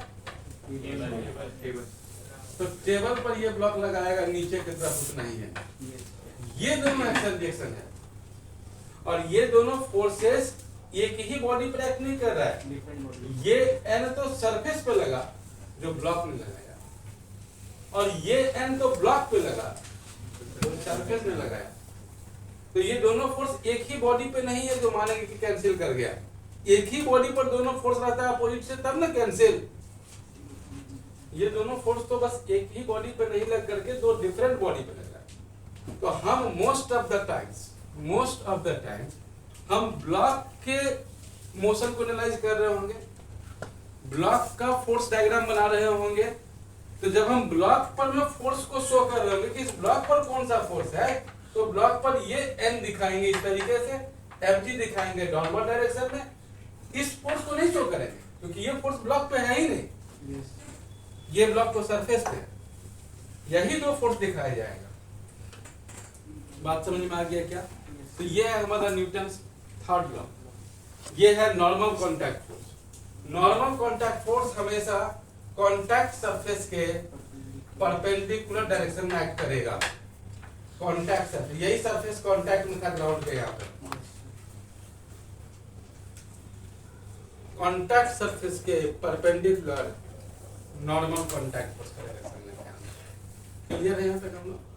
तो टेबल पर ये ब्लॉक लगाएगा, नीचे की तरफ कुछ नहीं है। ये दोनों एक्शन रिएक्शन है, और ये दोनों फोर्सेस एक ही बॉडी पर एक्ट नहीं कर रहा है। ये n तो सरफेस पे लगा जो ब्लॉक ने लगाया, और ये n तो ब्लॉक पे लगा जो सरफेस में लगाया। तो ये दोनों फोर्स एक ही बॉडी पे नहीं है जो मानेंगे कि कैंसिल कर गया। एक ही बॉडी पर दोनों फोर्स रहता है अपोजिट से, तब ना कैंसिल। ये दोनों फोर्स तो बस एक ही बॉडी पे नहीं लग करके दो डिफरेंट बॉडी पे लग रहा है। तो हम मोस्ट ऑफ द टाइम्स हम ब्लॉक के मोशन को एनालाइज कर रहे होंगे, ब्लॉक का फोर्स डायग्राम बना रहे होंगे। तो जब हम ब्लॉक पर में फोर्स को शो कर रहे होंगे कि इस ब्लॉक पर कौन सा फोर्स है, तो ब्लॉक पर ये n दिखाएंगे इस तरीके से, mg दिखाएंगे डाउनवर्ड डायरेक्शन में। इस फोर्स को नहीं शो करेंगे क्योंकि ये फोर्स ब्लॉक पे है ही नहीं, ये ब्लॉक तो सरफेस पे है। यही दो फोर्स दिखाया जाएगा। बात समझ में आ गया क्या? तो ये है हमारा न्यूटन्स थर्ड लॉ। ये है normal contact force. Normal contact force हमेशा कांटेक्ट सरफेस के परपेंडिकुलर डायरेक्शन में एक्ट करेगा। कांटेक्ट सरफेस, यही सरफेस कांटेक्ट में था ग्राउंड के यहाँ पर। कांटेक्ट सरफेस के परपेंडिकुलर नॉर्मल कांटेक्ट फोर्स का डायरेक्शन में क्या क्लियर है यहाँ पे हम लोग?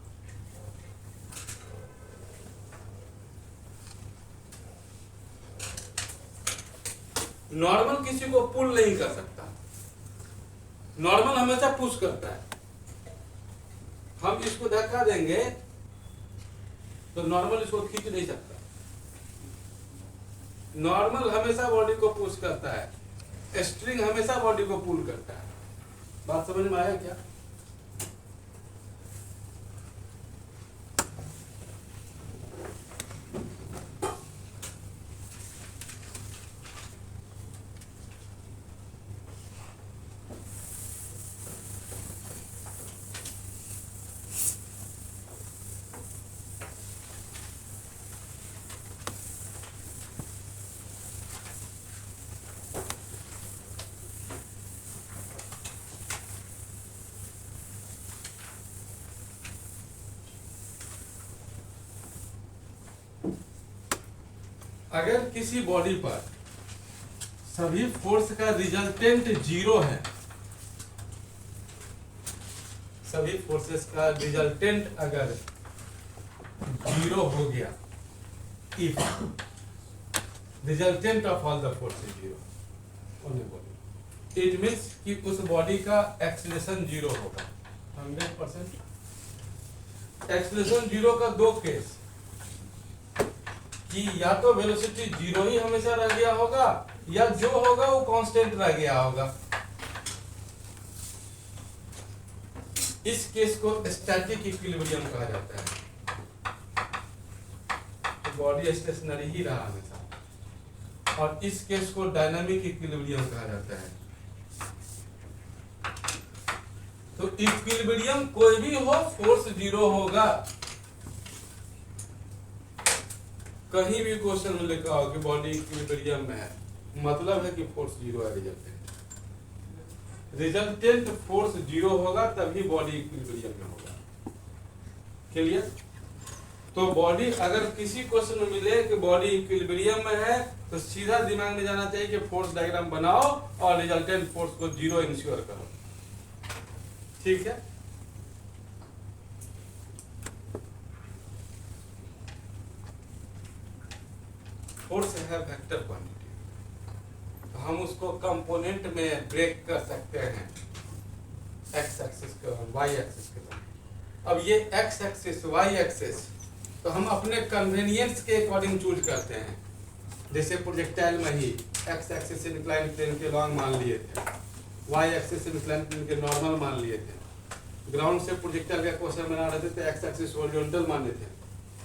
नॉर्मल किसी को पुल नहीं कर सकता, नॉर्मल हमेशा पुश करता है। हम इसको धक्का देंगे तो नॉर्मल इसको खींच नहीं सकता। नॉर्मल हमेशा बॉडी को पुश करता है, स्ट्रिंग हमेशा बॉडी को पुल करता है। बात समझ में आया क्या? अगर किसी बॉडी पर सभी फोर्स का रिजल्टेंट जीरो है, सभी फोर्सेस का रिजल्टेंट अगर जीरो हो गया, if resultant of all the force is zero on a body, it means कि उस बॉडी का एक्सीलरेशन जीरो होगा 100%। एक्सीलरेशन जीरो का दो केस, कि या तो वेलोसिटी जीरो ही हमेशा रह गया होगा, या जो होगा वो कांस्टेंट रह गया होगा। इस केस को स्टैटिक इक्विलिब्रियम कहा जाता है, तो बॉडी स्टेशनरी ही रहा हमेशा। और इस केस को डायनामिक इक्विलिब्रियम कहा जाता है। तो इक्विलिब्रियम कोई भी हो, फोर्स जीरो होगा। कहीं भी क्वेश्चन में लिखा हो कि बॉडी इक्विलिब्रियम में है, मतलब है कि फोर्स जीरो है। रिजल्टेंट फोर्स जीरो होगा तभी बॉडी इक्विलिब्रियम में होगा। क्लियर? तो बॉडी अगर किसी क्वेश्चन में मिले कि बॉडी इक्विलिब्रियम में है, तो सीधा दिमाग में जाना चाहिए कि फोर्स डायग्राम बनाओ और रिजल्टेंट फोर्स को जीरो इंश्योर करो। ठीक है? फोर्स है वेक्टर क्वांटिटी, तो हम उसको कंपोनेंट में ब्रेक कर सकते हैं, एक्स एक्सिस के और वाई एक्सिस के साथ। अब ये एक्स एक्सिस वाई एक्सिस तो हम अपने कन्वीनियंस के अकॉर्डिंग चूज करते हैं। जैसे प्रोजेक्टाइल में ही एक्स एक्सिस इंक्लाइंड प्लेन के लॉन्ग मान लिए थे, वाई एक्सिस इंक्लाइंड प्लेन के नॉर्मल मान लिए थे। ग्राउंड से प्रोजेक्टाइल का क्वेश्चन बना रहे थे तो एक्स एक्सिस हॉरिजॉन्टल माने थे,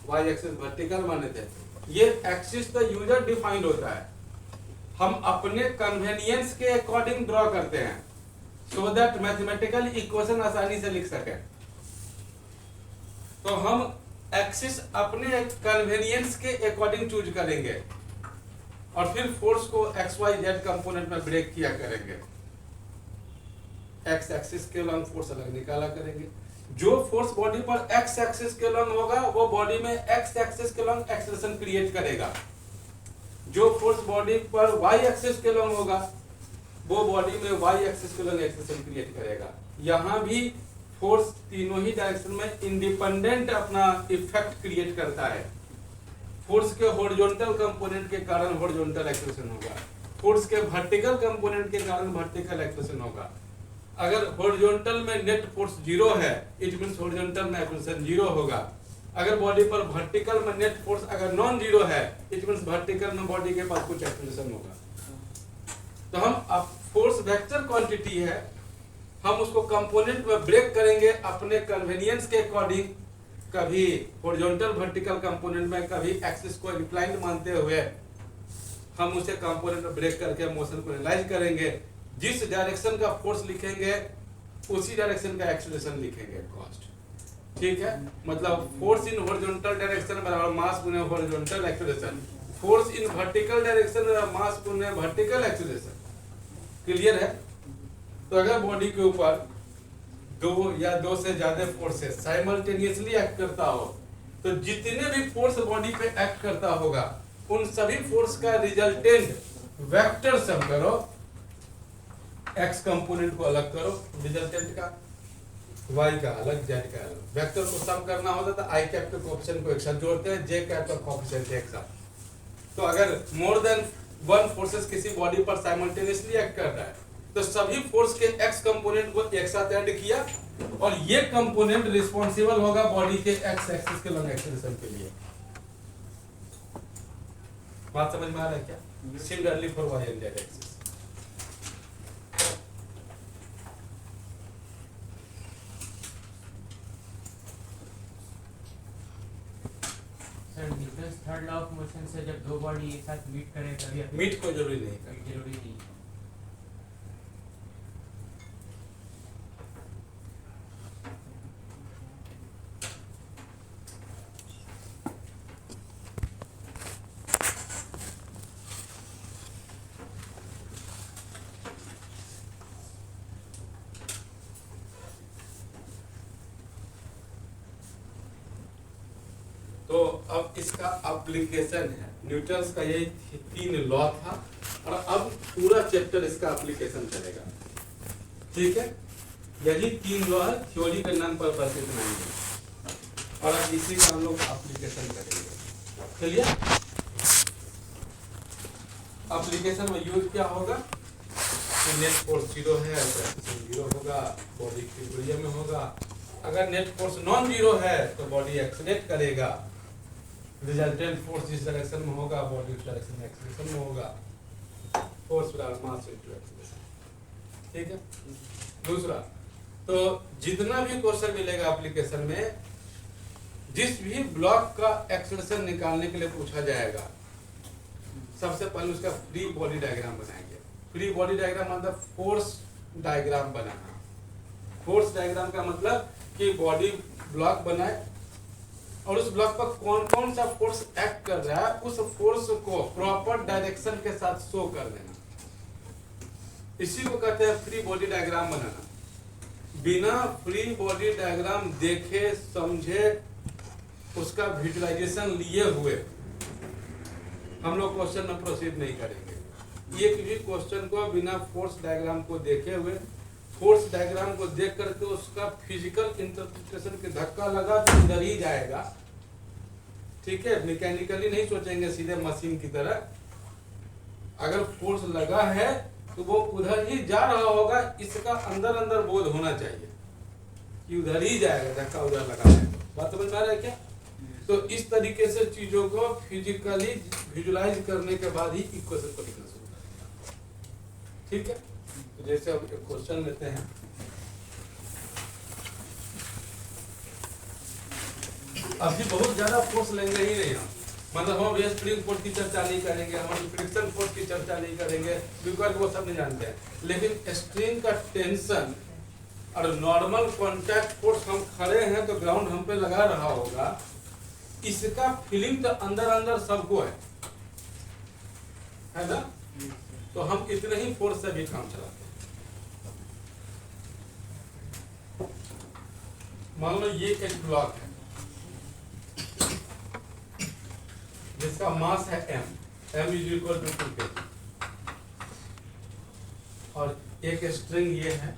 वाई एक्सिस वर्टिकल माने थे। ये एक्सिस तो यूजर डिफाइंड होता है, हम अपने कन्वीनियंस के अकॉर्डिंग ड्रॉ करते हैं, सो दैट मैथमेटिकल इक्वेशन आसानी से लिख सके। तो हम एक्सिस अपने कन्वीनियंस के अकॉर्डिंग चूज करेंगे और फिर फोर्स को एक्स वाई जेड कंपोनेंट में ब्रेक किया करेंगे। एक्स एक्सिस के लॉन्ग फोर्स अलग निकाला करेंगे। जो फोर्स बॉडी पर एक्स एक्सिस के लॉन्ग होगा वो बॉडी में एक्स एक्सिस के लॉन्ग एक्सेलरेशन क्रिएट करेगा। जो फोर्स बॉडी पर वाई एक्सिस के लॉन्ग होगा वो बॉडी में वाई एक्सिस के लॉन्ग एक्सेलरेशन क्रिएट करेगा। यहाँ भी फोर्स तीनों ही डायरेक्शन में इंडिपेंडेंट अपना इफेक्ट क्रिएट करता है। फोर्स के हॉरिजॉन्टल कंपोनेंट के कारण हॉरिजॉन्टल एक्सेलरेशन होगा, फोर्स के वर्टिकल कंपोनेंट के कारण वर्टिकल एक्सेलरेशन होगा। अगर हॉरिजॉन्टल में नेट फोर्स जीरो है, इट मींस हॉरिजॉन्टल में एक्सेलरेशन जीरो होगा। अगर बॉडी पर वर्टिकल में नेट फोर्स अगर नॉन जीरो है, इट मींस वर्टिकल में बॉडी के पास कुछ एक्सेलरेशन होगा। तो हम फोर्स वेक्टर क्वांटिटी है, हम उसको कंपोनेंट में ब्रेक करेंगे अपने कन्वीनियंस के अकॉर्डिंग, कभी हॉरिजॉन्टल वर्टिकल कंपोनेंट में, कभी एक्सिस को इंक्लाइंड मानते हुए हम उसे कंपोनेंट में ब्रेक करके मोशन को एनालाइज करेंगे। जिस डायरेक्शन का फोर्स लिखेंगे उसी डायरेक्शन का एक्सेलरेशन लिखेंगे कॉस्ट। ठीक है? मतलब फोर्स इन हॉरिजॉन्टल डायरेक्शन बराबर मास गुने horizontal acceleration, force in vertical direction बराबर मास गुने वर्टिकल एक्सेलरेशन। क्लियर है? तो अगर बॉडी के ऊपर दो या दो से ज्यादा फोर्सेस साइमल्टेनियसली एक्ट करता हो, तो जितने भी फोर्स बॉडी पे एक्ट करता होगा उन सभी फोर्स का रिजल्टेंट वेक्टर सम करो, एक्स कंपोनेंट को अलग करो रिजल्टेंट का, वाई का अलग, जेड का अलग। वेक्टर को सम करना होता तो आई कैप के कोएफिशिएंट को एक साथ जोड़ते हैं, जे कैप का कोएफिशिएंट एक साथ। तो अगर मोर देन वन फोर्सेस किसी बॉडी पर साइमल्टेनियसली एक्ट कर रहा है तो सभी फोर्स के एक्स कंपोनेंट को एक साथ ऐड किया और ये कंपोनेंट रिस्पांसिबल होगा बॉडी के एक्स एक्सिस के लॉन्ग एक्सेलरेशन के लिए। बात समझ में आ रहा है क्या? Similarly for Y and Z axis. Sir Newton's third law of motion से जब दो बॉडी एक साथ मीट करें तभी मीट को जरूरी नहीं करना। जरूरी नहीं है। तो अब इसका एप्लीकेशन है न्यूटन्स का यही 3 लॉ था और अब पूरा चैप्टर इसका एप्लीकेशन चलेगा। ठीक है, यही 3 लॉ है, थ्योरी के नाम पर बस इतना ही है और अब इसी का हम लोग एप्लीकेशन करेंगे। चलिए, एप्लीकेशन में यूज क्या होगा, नेट फोर्स 0 है तो 0 होगा, बॉडी इक्विलिब्रियम में होगा। अगर नेट फोर्स नॉन जीरो है तो बॉडी एक्सीलरेट करेगा, रिजल्टेंट फोर्स जिस डायरेक्शन में होगा बॉडी उस डायरेक्शन में एक्सीलरेशन में होगा, फोर्स बराबर मास इनटू एक्सीलरेशन। ठीक है, दूसरा तो जितना भी क्वेश्चन मिलेगा एप्लीकेशन में, जिस भी ब्लॉक का एक्सीलरेशन निकालने के लिए पूछा जाएगा, सबसे पहले उसका फ्री बॉडी डायग्राम बनाएंगे। फ्री बॉडी डायग्राम मतलब फोर्स डायग्राम बनाना। फोर्स डायग्राम का मतलब कि बॉडी ब्लॉक बनाए और उस ब्लॉक पर कौन कौन सा फोर्स एक्ट कर रहा है, उस फोर्स को प्रॉपर डायरेक्शन के साथ शो कर देना। इसी को कहते हैं फ्री बॉडी डायग्राम बनाना। बिना फ्री बॉडी डायग्राम देखे समझे उसका विजुअलाइजेशन लिए हुए हम लोग क्वेश्चन में प्रोसीड नहीं करेंगे। एक भी क्वेश्चन को बिना फोर्स डायग्राम को देखे हुए, फोर्स डायग्राम को देख करके उसका फिजिकल इंटरप्रिटेशन के धक्का लगा तो इधर ही जाएगा। ठीक है, मैकेनिकली नहीं सोचेंगे सीधे मशीन की तरह। अगर फोर्स लगा है तो वो उधर ही जा रहा होगा, इसका अंदर अंदर बोध होना चाहिए कि उधर ही जाएगा, धक्का उधर लगा है। बात समझ में आ रहा है क्या? तो इस तरीके से चीजों को फिजिकली विजुलाइज करने के बाद ही इक्वेशन को लिखना शुरू करें। ठीक है, तो जैसे अब क्वेश्चन लेते हैं, अभी बहुत ज्यादा फोर्स लेंगे ही नहीं हम, मतलब हम स्प्रिंग फोर्स की चर्चा नहीं करेंगे, हम फ्रिक्शन फोर्स की चर्चा नहीं करेंगे, बिकॉज वो सब नहीं जानते हैं। लेकिन स्ट्रिंग का टेंशन और नॉर्मल कॉन्टैक्ट फोर्स, हम खड़े हैं तो ग्राउंड हम पे लगा रहा होगा, इसका फीलिंग तो अंदर अंदर सबको है ना? तो हम इतने ही फोर्स से भी काम चलाते हैं। मान लो ये एक ब्लॉक है जिसका मास है m is equal to 2 kg और एक स्ट्रिंग ये है,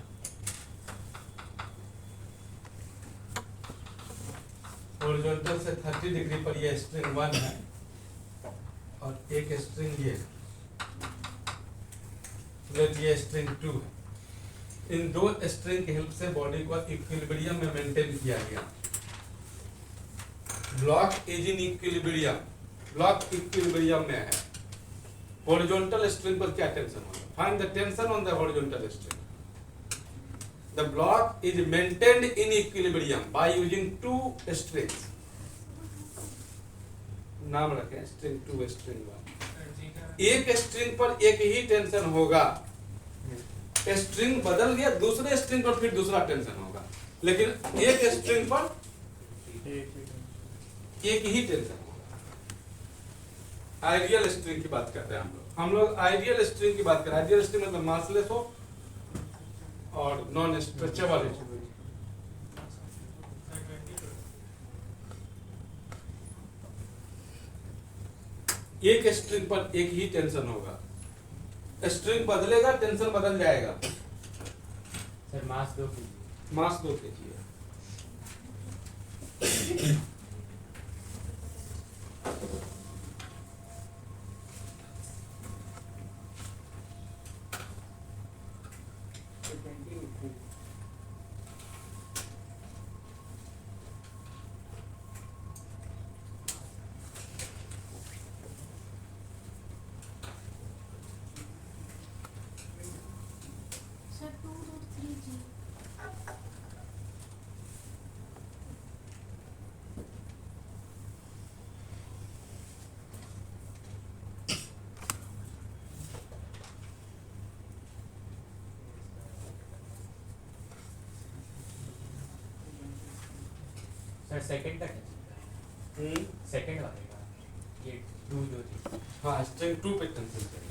हॉरिजॉन्टल से 30 डिग्री पर ये स्ट्रिंग 1 है और एक स्ट्रिंग ये स्ट्रिंग 2 है। इन दो स्ट्रिंग की हेल्प से बॉडी को इक्विलिब्रियम में मेंटेन किया गया। Block is in equilibrium, block equilibrium में है। हॉरिजॉन्टल स्ट्रिंग पर क्या टेंशन होगा? Find the tension on the horizontal string. The block is maintained in equilibrium by using 2 strings. नाम रखें string 2 string 1। एक स्ट्रिंग पर एक ही टेंशन होगा, स्ट्रिंग बदल गया दूसरे स्ट्रिंग पर फिर दूसरा टेंशन होगा, लेकिन एक स्ट्रिंग पर एक ही टेंशन होगा। आइडियल स्ट्रिंग की बात करते हैं हम लोग आइडियल स्ट्रिंग की बात करें। आइडियल स्ट्रिंग मतलब मासलेस हो और नॉन स्ट्रेचेबल है। एक स्ट्रिंग पर एक ही टेंशन होगा, स्ट्रिंग बदलेगा टेंशन बदल जाएगा। सर मास 2 kg, मास 2 kg है। Sir, 2 3G. सर सेकंड तक है, सेकंड वाले का ये 2 जो थी। हाँ, स्ट्रिंग 2 पे टेंशन चाहिए।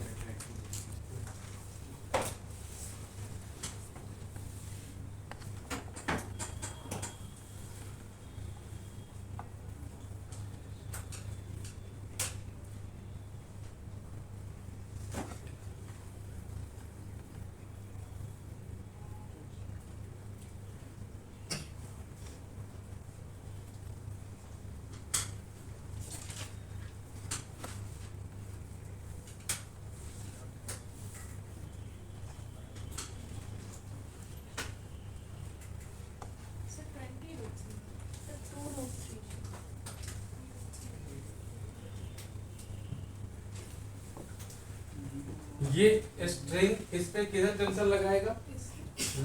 ये स्ट्रिंग इस पे किधर टेंशन लगाएगा?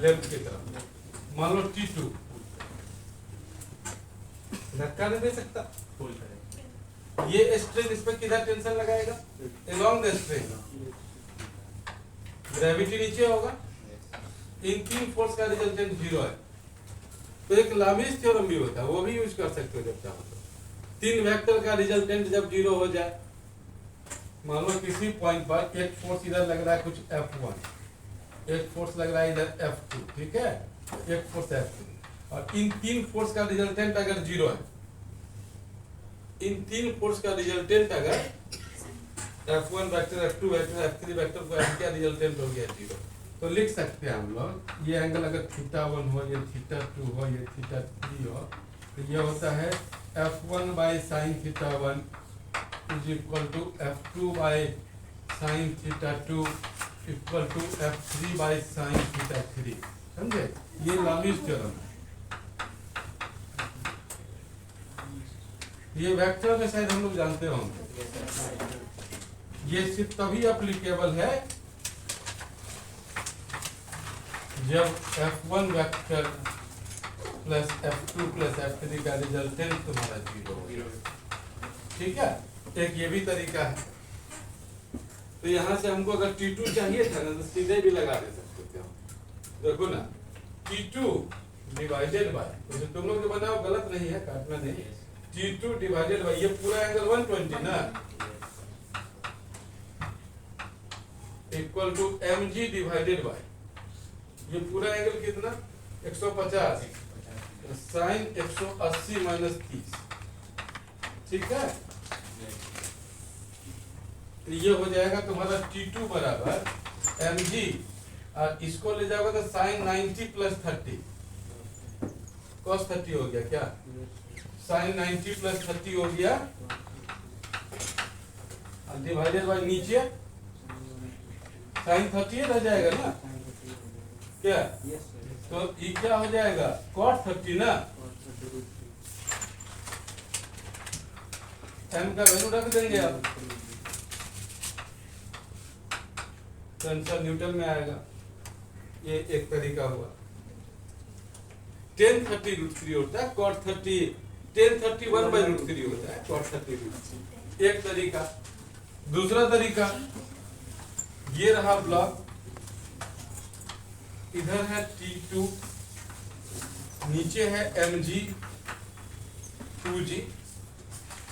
लेफ्ट की तरफ। मान लो T2 धक्का नहीं दे सकता, होल्ड करें। ये स्ट्रिंग इस पे किधर टेंशन लगाएगा? along the string. ग्रेविटी नीचे होगा। इन तीन फोर्स का रिजल्टेंट 0 है। तो एक लामीज थ्योरम भी होता है, वो भी यूज कर सकते हो जब चाहो तो। तीन वेक्टर का रिजल्टेंट जब 0 हो जाए, मान लो किसी पॉइंट पर एक फोर्स इधर लग रहा है कुछ F1, एक फोर्स लग रहा है इधर F2, ठीक है, एक फोर्स F2, और इन तीन फोर्स का रिजल्टेंट अगर 0 है, इन तीन फोर्स का रिजल्टेंट अगर F1 vector, F2 vector, F3 vector को ऐड किया, रिजल्टेंट हो गया 0। तो लिख सकते हैं हम लोग, ये एंगल अगर θ1 हो, ये θ2 हो, ये θ3 हो, तो ये होता है F1 by sine θ1 is equal to F2 by sine θ2 equal to F3 by sine θ3। समझे? ये लामीज थ्योरम है। ये वेक्टर में शायद हम लोग जानते होंगे। ये सिर्फ तभी एप्लीकेबल है जब F1 vector plus F2 plus F3 का रिजल्टेंट तुम्हारा 0 हो। ठीक है, एक ये भी तरीका है। तो यहाँ से हमको अगर T2 चाहिए था ना, तो सीधे भी लगा दे सकते थे हम। देखो ना, T2 डिवाइडेड बाय, तो तुम लोग जो बनाओ गलत नहीं है, काटना नहीं। T2 डिवाइडेड बाय, ये पूरा एंगल 120 ना, equal to mg divided by, ये पूरा एंगल कितना? 150 साइन 180 माइनस 30। ठीक है, तो ये हो जाएगा तुम्हारा T2 बराबर mg, और इसको ले जाओगे तो साइन 90 प्लस 30 cos 30 हो गया क्या? साइन 90 प्लस 30 हो गया, और डिवाइडेड बाय नीचे साइन 30 रह जाएगा ना क्या? तो ये क्या हो जाएगा? cos 30 ना, m का वैल्यू रख देंगे आप, तो आंसर न्यूटन में आएगा। ये एक तरीका हुआ। tan 30 √3 होता है, cot 30 tan 30 1/√3 होता है, cot 30 √3। एक तरीका। दूसरा तरीका ये रहा ब्लॉक, इधर है T2, नीचे है mg 2g,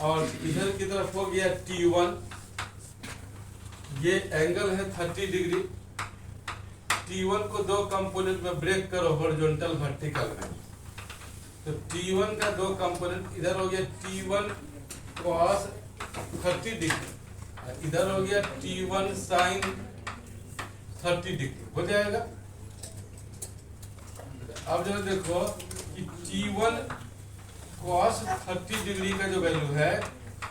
और इधर की तरफ हो गया T1। ये एंगल है 30 डिग्री। T1 को दो कंपोनेंट में ब्रेक करो, हॉरिजॉन्टल वर्टिकल में। तो T1 का दो कंपोनेंट, इधर हो गया T1 cos 30 डिग्री, इधर हो गया T1 sin 30 डिग्री, हो जाएगा। अब जरा देखो कि T1 cos 30 डिग्री का जो वैल्यू है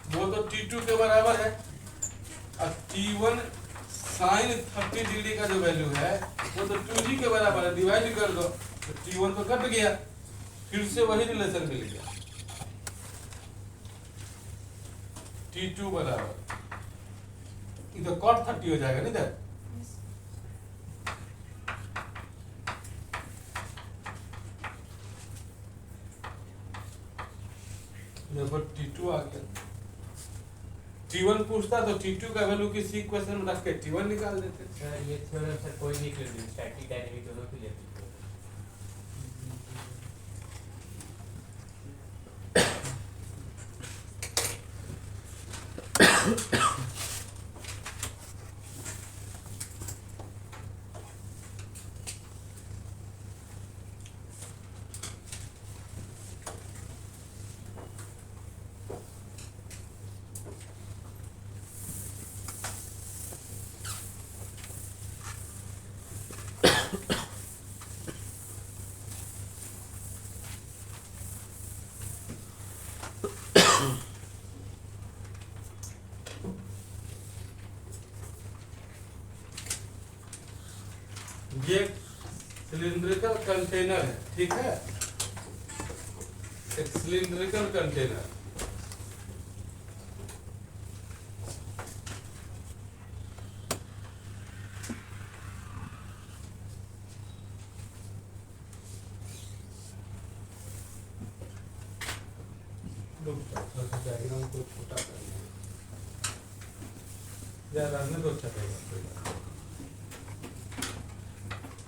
वो तो T2 के बराबर है, और T1 sin 30 डिग्री का जो वैल्यू है वो तो 2g के बराबर है। डिवाइड कर दो तो T1 तो कट गया, फिर से वही रिलेशन मिल गया, T2 बराबर इधर cot 30 हो जाएगा ना इधर। देखो T2 आ गया। T1 पूछता तो T2 का वैल्यू किसी इक्वेशन में रख के T1 निकाल देते। सर ये थ्योरम सर कोई भी कर दे, स्टैटिक डायनेमिक दोनों के लिए। ये सिलिंड्रिकल कंटेनर है, ठीक है, एक सिलिंड्रिकल कंटेनर। रुक जाओ, थोड़ा सा डायग्राम को छोटा करना है या रहने दो, चलेगा कोई बात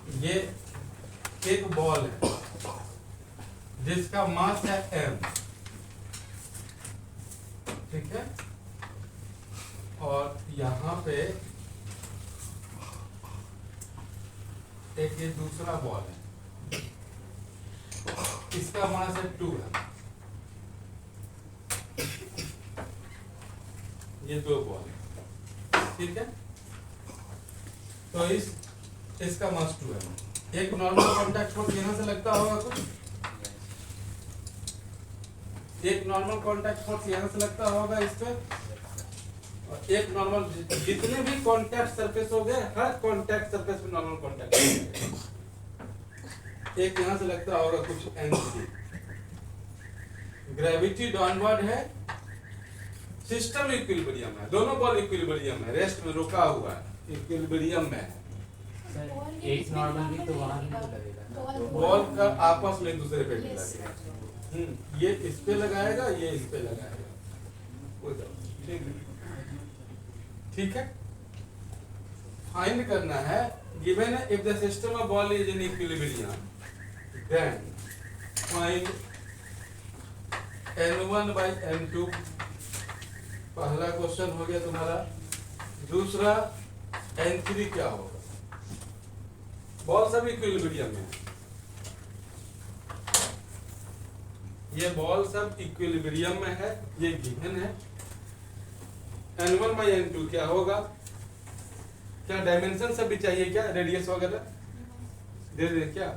नहीं। ये एक बॉल है जिसका मास है m, ठीक है, और यहाँ पे एक ये दूसरा बॉल है, इसका मास है 2m। ये दो बॉल है, ठीक है, तो इसका मास 2m। एक नॉर्मल कांटेक्ट फोर्स यहाँ से लगता होगा कुछ, एक नॉर्मल कांटेक्ट फोर्स यहाँ से लगता होगा इस पे, और एक नॉर्मल, जितने भी कांटेक्ट सरफेस हो गए, हर कांटेक्ट सरफेस पे नॉर्मल कांटेक्ट, एक यहाँ से लगता होगा कुछ एनसी। ग्रेविटी डाउनवर्ड है, सिस्टम इक्विलिब्रियम है, दोनों बॉल इक्विलिब्रियम है, रेस्ट में रुका हुआ है, इक्विलिब्रियम में है। सर एक नॉर्मल भी तो वहाँ भी तो लगेगा ना, बॉल का आपस में दूसरे पे लगेगा, ये इस पे लगाएगा, ये इस पे लगाएगा, ठीक है। फाइंड करना है, given if the system of ball is in equilibrium, then find n1 by n2। पहला क्वेश्चन हो गया तुम्हारा। दूसरा n3 क्या होगा, बॉल सब इक्विलिब्रियम में है, ये बॉल सब इक्विलिब्रियम में है, ये गिवन है। n1 by n2 क्या होगा, क्या डायमेंशन सब भी चाहिए क्या, रेडियस वगैरह दे दे क्या,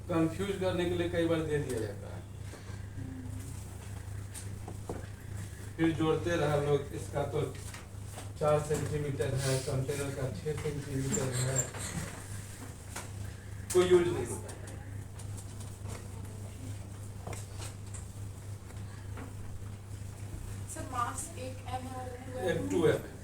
कंफ्यूज करने के लिए कई बार दे दिया जाता है, फिर जोड़ते रहा लोग। इसका तो 4 सेंटीमीटर है, कंटेनर का 6 सेंटीमीटर है, कोई यूज नहीं होता। सर मास एक m है और एक 2m है।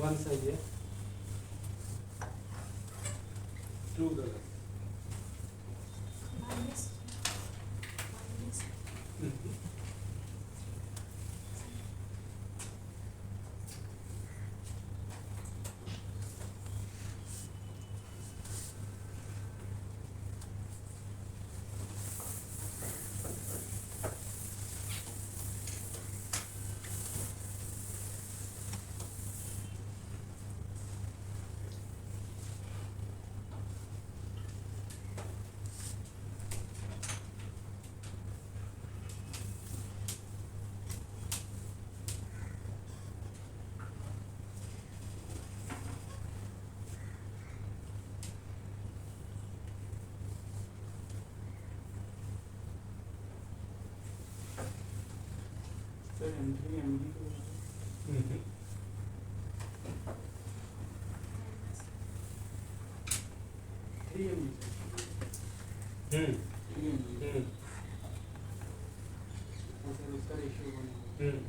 वन सही है, 2 गलत। माइनस सर m3 md को सर उसका रेशियो बनेगा।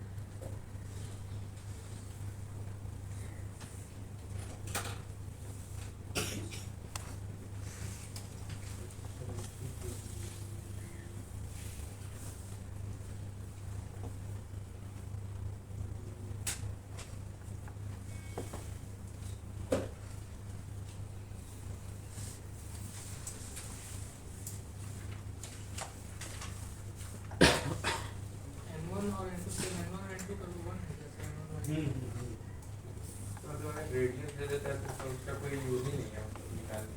रेडियस दे देता है तो उसका कोई यूज ही नहीं है निकालने।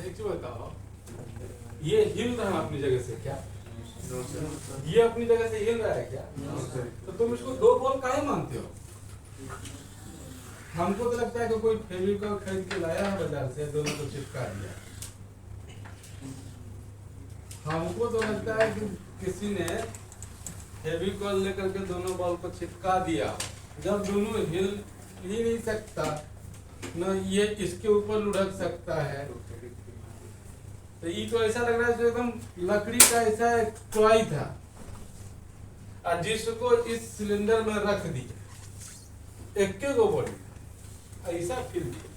एक चीज बताओ, ये हिल रहा है अपनी जगह से क्या, ये अपनी जगह से हिल रहा है क्या, तो तुम इसको 2 बॉल काहे मानते हो? हमको तो लगता है कि कोई फेविकॉल खरीद के लाया है बाजार से, दोनों को चिपका दिया। हमको तो लगता है कि किसी ने फेविकॉल लेकर के दोनों बॉल को चिपका दिया, जब दोनों हिल ही नहीं सकता, न ये इसके ऊपर लुढ़क सकता है, तो ये तो ऐसा लग रहा है जो एकदम लकड़ी का ऐसा एक टॉय था, और जिसको इस सिलेंडर में रख दिया, एक के गो बॉडी ऐसा फील किया।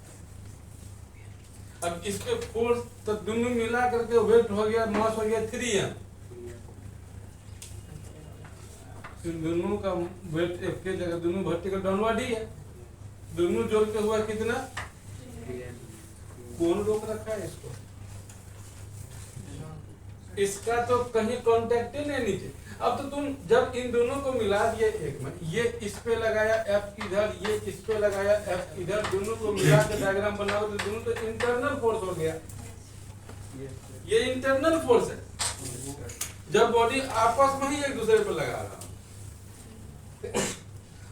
अब इस पे फोर्स तो दोनों मिला करके वेट हो गया, मास हो गया 3m, दोनों का वेट एक के जगह, दोनों वर्टिकल डाउनवर्ड ही है, दोनों जोड़ के हुआ कितना, कौन रोक रखा है इसको, इसका तो कहीं कांटेक्ट ही नहीं नीचे। अब तो तुम जब इन दोनों को मिला दिए एक में, ये इस पे लगाया F इधर, ये इस पे लगाया F इधर, दोनों को मिला के डायग्राम बनाओ तो दोनों तो इंटरनल फोर्स हो गया, ये इंटरनल फोर्स है, जब बॉडी आपस में ही एक दूसरे पर लगा रहा।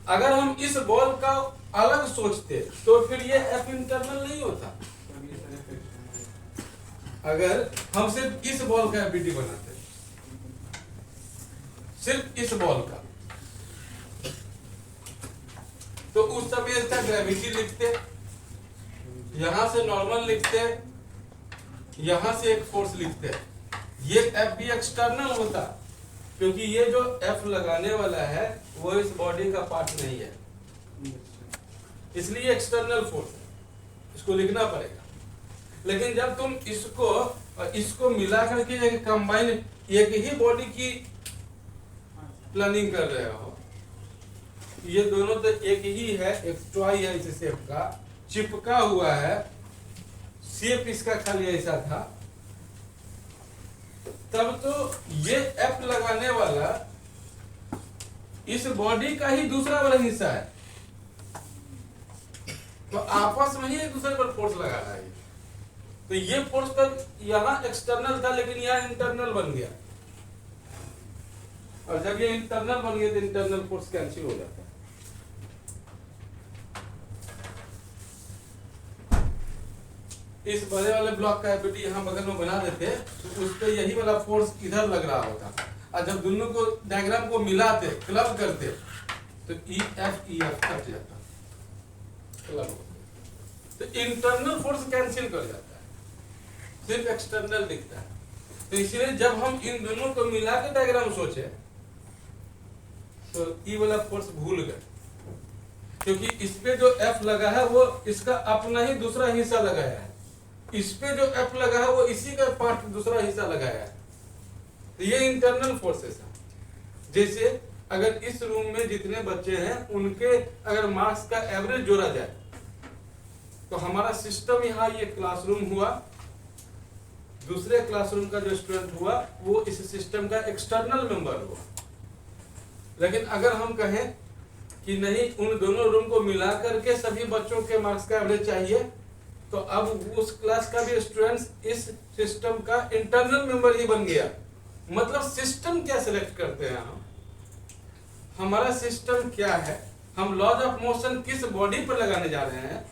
अगर हम इस बॉल का अलग सोचते तो फिर ये F इंटरनल नहीं होता। अगर हम सिर्फ इस बॉल का एफबीटी बनाते, सिर्फ इस बॉल का, तो उस समय इसका ग्रेविटी लिखते, यहां से नॉर्मल लिखते, यहां से एक फोर्स लिखते, ये एफ भी एक्सटर्नल होता, क्योंकि ये जो एफ लगाने वाला है वो इस बॉडी का पार्ट नहीं है, इसलिए एक्सटर्नल फोर्स है, इसको लिखना पड़ेगा। लेकिन जब तुम इसको और इसको मिला करके एक कंबाइन एक ही बॉडी की प्लानिंग कर रहे हो, ये दोनों तो एक ही है, एक टॉय है इस शेप का, चिपका हुआ है, शेप इसका खाली ऐसा था, तब तो ये एफ लगाने वाला इस बॉडी का ही दूसरा वाला हिस्सा है, तो आपस में ही एक दूसरे पर फोर्स लगा रहा है। तो ये फोर्स तो यहाँ एक्सटर्नल था लेकिन यहाँ इंटरनल बन गया, और जब ये इंटरनल बन गया तो इंटरनल फोर्स कैंसिल हो जाता है। इस बड़े वाले ब्लॉक का एफबीटी यहाँ बगल में बना देते तो उस पर यही वाला फोर्स इधर लग रहा होता, और जब दोनों को डायग्राम को मिलाते क्लब करते तो ई एफ कट जाता, क्लब होते, तो इंटरनल फोर्स कैंसिल कर जाता है, सिर्फ एक्सटर्नल दिखता है। तो इसलिए जब हम इन दोनों को मिला के डायग्राम सोचे तो ई वाला फोर्स भूल गए, क्योंकि इस पे जो एफ लगा है वो इसका अपना ही दूसरा हिस्सा लगाया है, इस पे जो एफ लगा है वो इसी का पार्ट दूसरा हिस्सा लगाया है, तो ये इंटरनल फोर्सेस है। जैसे अगर इस रूम में जितने बच्चे हैं उनके अगर मार्क्स का एवरेज जोड़ा जाए तो हमारा सिस्टम यहाँ ये क्लासरूम हुआ, दूसरे क्लासरूम का जो स्टूडेंट हुआ वो इस सिस्टम का एक्सटर्नल मेंबर हुआ। लेकिन अगर हम कहें कि नहीं, उन दोनों रूम को मिला करके सभी बच्चों के मार्क्स का एवरेज चाहिए, तो अब उस क्लास का भी स्टूडेंट्स इस सिस्टम का इंटरनल मेंबर ही बन गया। मतलब सिस्टम क्या सिलेक्ट करते हैं हम, हमारा सिस्टम क्या है, हम लॉज ऑफ मोशन किस बॉडी पर लगाने जा रहे हैं,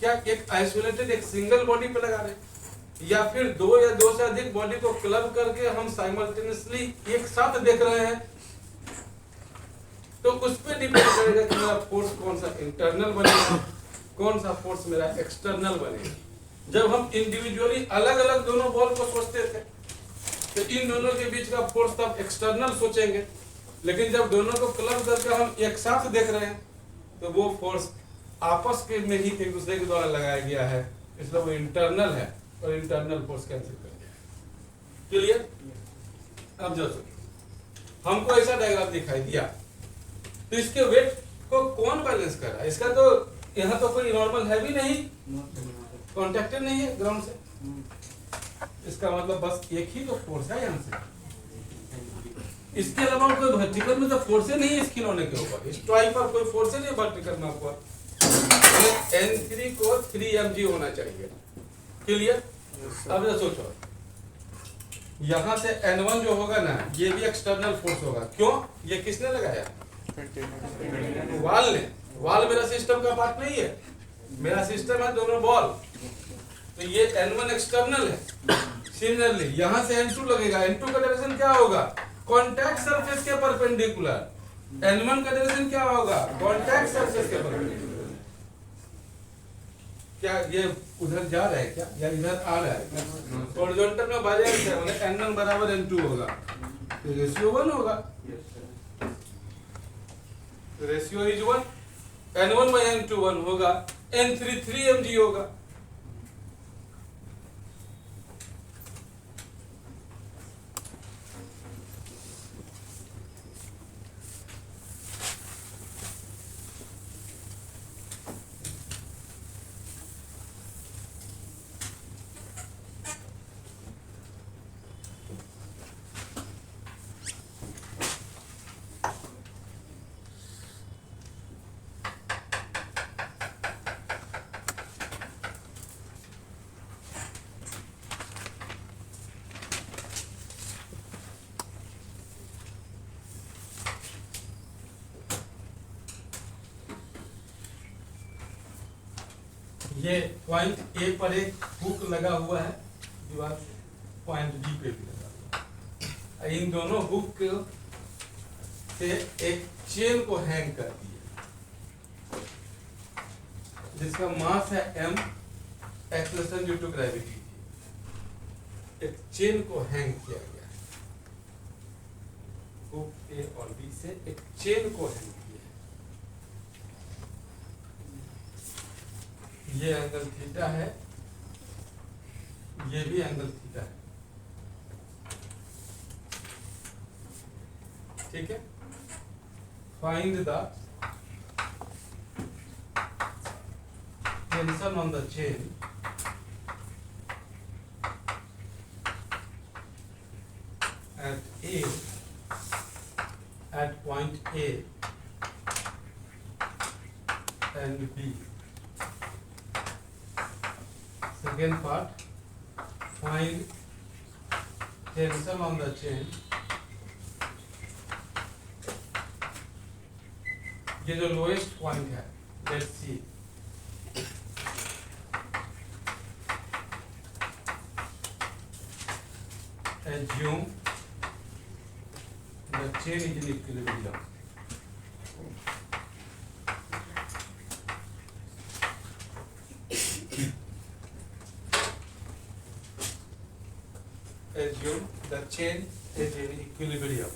क्या एक आइसोलेटेड एक सिंगल बॉडी पर लगा रहे हैं, या फिर दो या दो से अधिक बॉडी को क्लब करके हम साइमल्टेनियसली एक साथ देख रहे हैं, तो उस पर डिपेंड करेगा कि मेरा फोर्स कौन सा इंटरनल बनेगा, कौन सा फोर्स मेरा एक्सटर्नल बनेगा। जब हम इंडिविजुअली अलग अलग दोनों बॉल को सोचते थे तो इन दोनों के बीच का फोर्स तब एक्सटर्नल सोचेंगे, लेकिन जब दोनों को क्लब करके हम एक साथ देख रहे हैं तो वो फोर्स आपस के में ही एक दूसरे के द्वारा लगाया गया है, इसलिए वो इंटरनल है और इंटरनल फोर्स कैंसिल कर दिया। क्लियर? अब जो हमको ऐसा डायग्राम दिखाई दिया तो इसके वेट को कौन बैलेंस कर रहा है, इसका तो यहाँ तो कोई नॉर्मल है भी नहीं, कॉन्टेक्टेड नहीं है ग्राउंड से, इसका मतलब बस एक ही तो फोर्स है यहाँ से, इसके अलावा कोई वर्टिकल में तो फोर्स नहीं है इस खिलौने के ऊपर, इस टॉय पर कोई फोर्स नहीं वर्टिकल में ऊपर। N3 को 3mg होना चाहिए। क्लियर? अब ये सोचो, यहाँ से N1 जो होगा ना ये भी एक्सटर्नल फोर्स होगा, क्यों? ये किसने लगाया? वाल ने। वाल मेरा सिस्टम का पार्ट नहीं है, मेरा सिस्टम है दोनों बॉल, तो ये N1 एक्सटर्नल है। सिमिलरली यहाँ से N2 लगेगा, N2 का डायरेक्शन क्या होगा? कॉन्टैक्ट सरफेस के परपेंडिकुलर। N1 का डायरेक्शन क्या होगा? कॉन्टैक्ट सरफेस के परपेंडिकुलर। क्या ये उधर जा रहा है क्या या इधर आ रहा है? हॉरिजॉन्टल में वेरिएंस है, मतलब N1 बराबर N2 होगा, तो रेशियो 1 होगा। Ratio is 1, N1 by N2 1 होगा, N3 3 mg होगा। ये पॉइंट ए पर एक हुक लगा हुआ है दीवार से, पॉइंट बी पे भी लगा हुआ है। इन दोनों हुक से एक चेन को हैंग कर दिया, जिसका मास है m, acceleration due to gravity. एक चेन को हैंग किया गया है, हुक ए और बी से एक चेन को हैंग किया है। ये एंगल थीटा है, ये भी एंगल थीटा है, ठीक है। Find the tension on the chain at A, at point A and B. Second part, find tension on the chain. ये जो लोएस्ट पॉइंट है, let's see. Assume the chain is in equilibrium. Assume the chain is in equilibrium.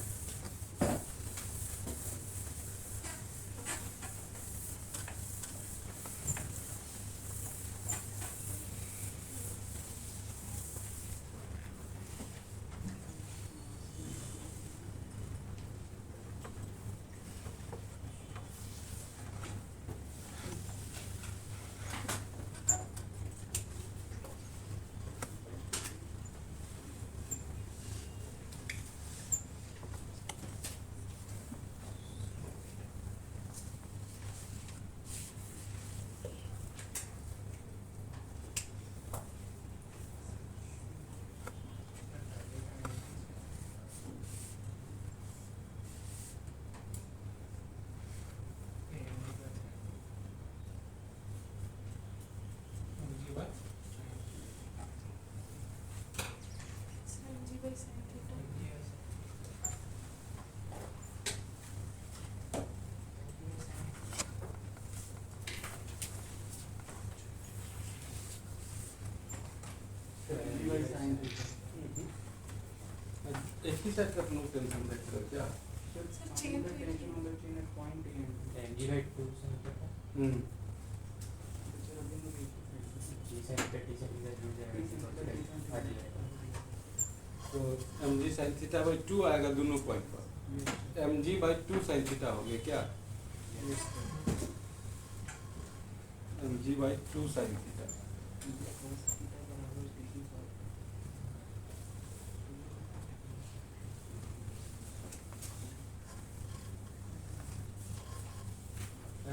एक ही side का no tension देखते हो क्या? chain the tension on the chain at point A. mg by 2 से निकलता है, g sin theta t sin theta जुड़ जाएगा, आ जाएगा। तो mg sin थीटा बाई 2 आएगा दोनों पॉइंट पर। mg बाई 2 sin थीटा हो गया क्या? mg by 2 sin theta.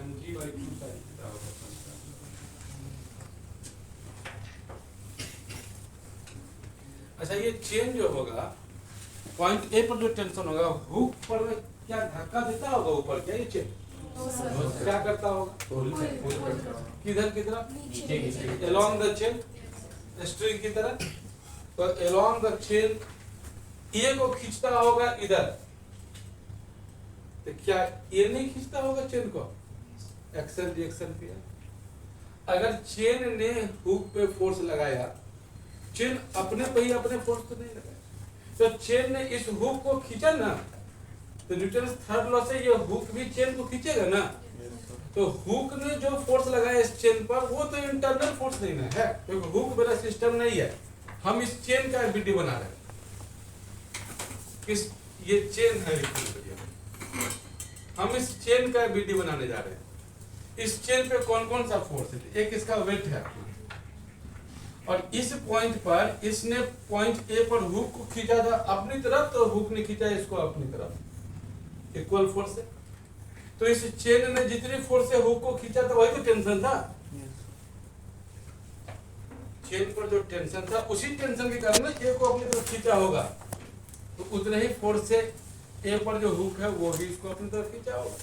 mg by 2 sin theta होगा। अच्छा, ये चेन जो होगा पॉइंट ए पर जो टेंशन होगा, हुक पर में क्या धक्का देता होगा ऊपर? क्या ये चेन क्या करता होगा? किधर की तरफ? नीचे की तरफ। along the chain, स्ट्रिंग की तरह। तो along the chain ए को खींचता होगा इधर, तो क्या ये नहीं खींचता होगा चेन को? एक्शन रिएक्शन किया। अगर चेन ने हुक पे फोर्स लगाया, चेन अपने पे ही अपने फोर्स तो नहीं लगाया, तो चेन ने इस हुक को खींचा ना, तो न्यूटन थर्ड लॉ से ये हुक भी चेन को खींचेगा ना। तो हुक ने जो फोर्स लगाया इस चेन पर, वो तो इंटरनल फोर्स नहीं ना है, क्योंकि हुक मेरा सिस्टम नहीं है। हम इस चेन का विधि बना रहे हैं। इस ये चेन है, हम इस चेन का विधि बनाने जा रहे हैं। इस चेन पे कौन कौन सा फोर्स है? एक इसका वेट है, और इस पॉइंट पर इसने पॉइंट ए पर हुक को खींचा था अपनी तरफ, तो हुक ने खींचा इसको अपनी तरफ, इक्वल फोर्स है। तो इस चेन ने जितनी फोर्स से हुक को खींचा था, वही तो टेंशन था। चेन पर जो टेंशन था, उसी टेंशन के कारण ए को अपनी तरफ खींचा होगा, तो उतने ही फोर्स से ए पर जो हुक है वो भी इसको अपनी तरफ खींचा होगा।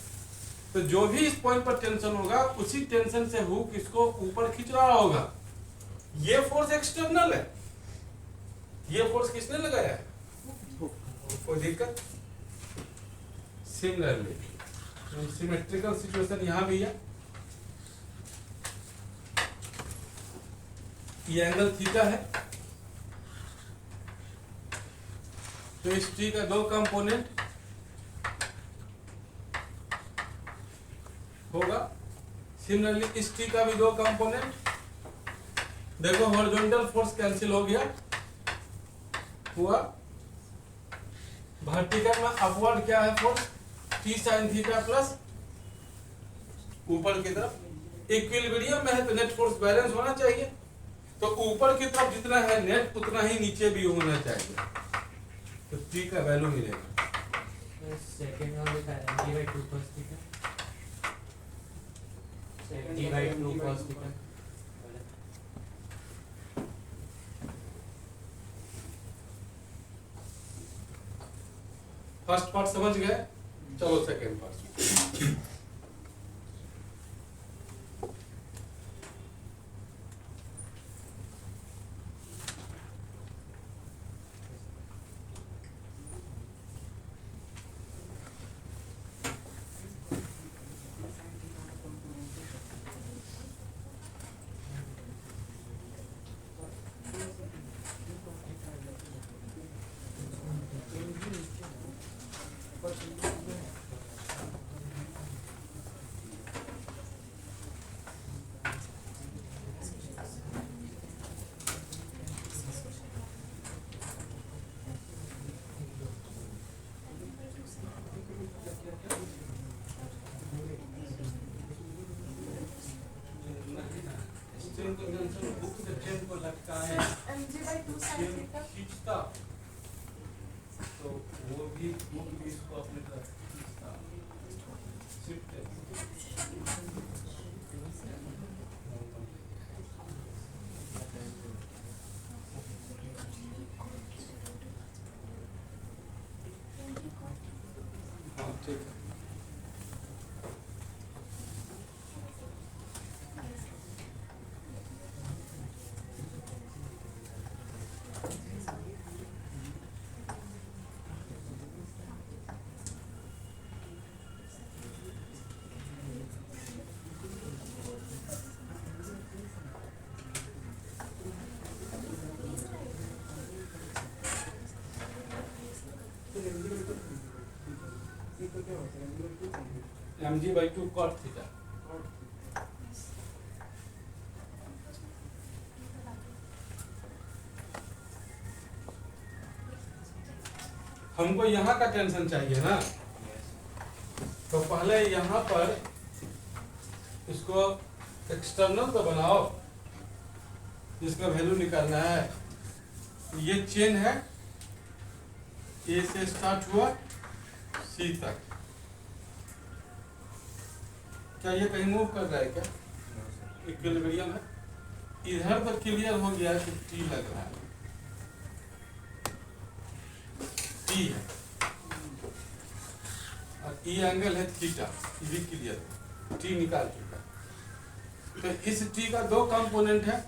तो जो भी इस पॉइंट पर टेंशन होगा, उसी टेंशन से हुक इसको ऊपर खींच रहा होगा। ये फोर्स एक्सटर्नल है, ये फोर्स किसने लगाया है? कोई दिक्कत? सिमिलरली सिमेट्रिकल सिचुएशन यहां भी है। ये एंगल थीटा है, तो इस टी का दो कंपोनेंट होगा। सिमिलरली इस टी का भी दो कंपोनेंट। देखो हॉरिजॉन्टल फोर्स कैंसिल हो गया, हुआ। वर्टिकल में अपवर्ड क्या है force? T sine theta plus ऊपर की तरफ। इक्विलिब्रियम में है तो नेट फोर्स बैलेंस होना चाहिए, तो ऊपर की तरफ जितना है नेट, उतना ही नीचे भी होना चाहिए, तो टी का वैल्यू मिलेगा। सेकंड में लिखा है mg/2 cos theta, mg/2 cos theta. First part समझ गए, चलो second part. mg/2 sin theta खींचता, तो वो भी इसको अपने तरफ खींचता। शिफ्ट हाँ ठीक है। mg/2 cot theta. हमको यहाँ का टेंशन चाहिए ना, तो पहले यहाँ पर इसको एक्सटर्नल तो बनाओ, जिसका वैल्यू निकालना है। ये चेन है, ए से स्टार्ट हुआ सी तक। क्या ये कहीं मूव कर रहा है क्या? इक्विलिब्रियम है। इधर तो क्लियर हो गया कि टी लग रहा है, टी है, और ई एंगल है थीटा, ये भी क्लियर है, टी निकाल चुका। तो इस टी का दो कंपोनेंट है,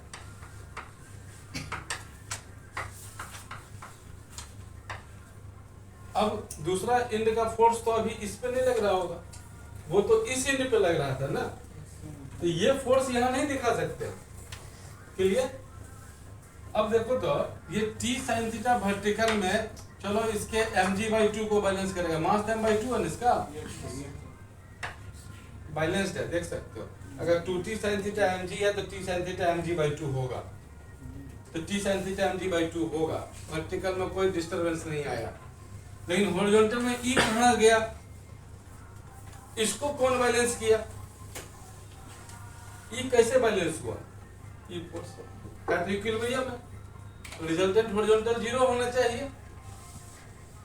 अब दूसरा एंड का फोर्स तो अभी इस पे नहीं लग रहा होगा, वो तो इस एंड पे लग रहा था ना, तो ये फोर्स यहाँ नहीं दिखा सकते। क्लियर? अब देखो तो ये टी साइन थीटा वर्टिकल में, चलो इसके mg/2 को बैलेंस करेगा, मास m/2 है इसका, बैलेंस्ड है, देख सकते हो। अगर 2t sin थीटा mg है तो t sin थीटा mg/2 होगा, तो t sin थीटा mg/2 होगा, वर्टिकल में कोई डिस्टरबेंस नहीं आया। लेकिन हॉरिजॉन्टल में e कहाँ गया, इसको कौन बैलेंस किया, e कैसे बैलेंस हुआ, e फोर्स का इक्विलिब्रियम है, तो रिजल्टेंट हॉरिजॉन्टल 0 होना चाहिए,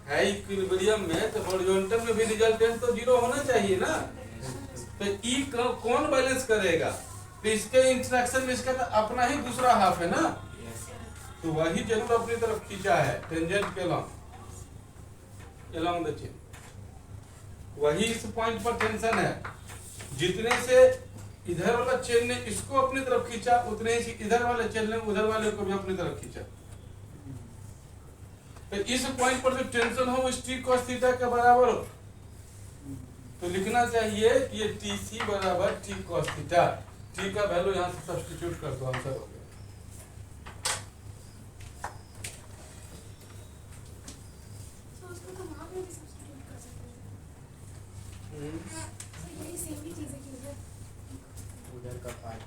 है इक्विलिब्रियम में तो हॉरिजॉन्टल में भी रिजल्टेंट तो 0 होना चाहिए ना, तो ई कौन बैलेंस करेगा, तो इसके इंटरेक्शन में इसका तो अपना ही दूसरा हाफ है ना, तो वही जरूर अपनी तरफ खींचा है, टेंजेंट के along the chain, वही इस पॉइंट पर टेंशन है, जितने से इधर वाला चेन ने इसको अपनी तरफ खींचा, उतने ही इधर वाले चेन ने उधर वाले को भी अपनी तरफ खींचा, तो इस पॉइंट पर जो टेंशन हो वो टी cos थीटा के बराबर हो, तो लिखना चाहिए कि ये टी सी बराबर टी cos थीटा, टी का वैल्यू यहाँ से सब्स्टिट्यूट कर दो, आंसर हो गया। तो उसको तो वहाँ पे भी सब्स्टिट्यूट कर सकते हैं। तो यही सेम ही चीज़ है कि उधर का पार्ट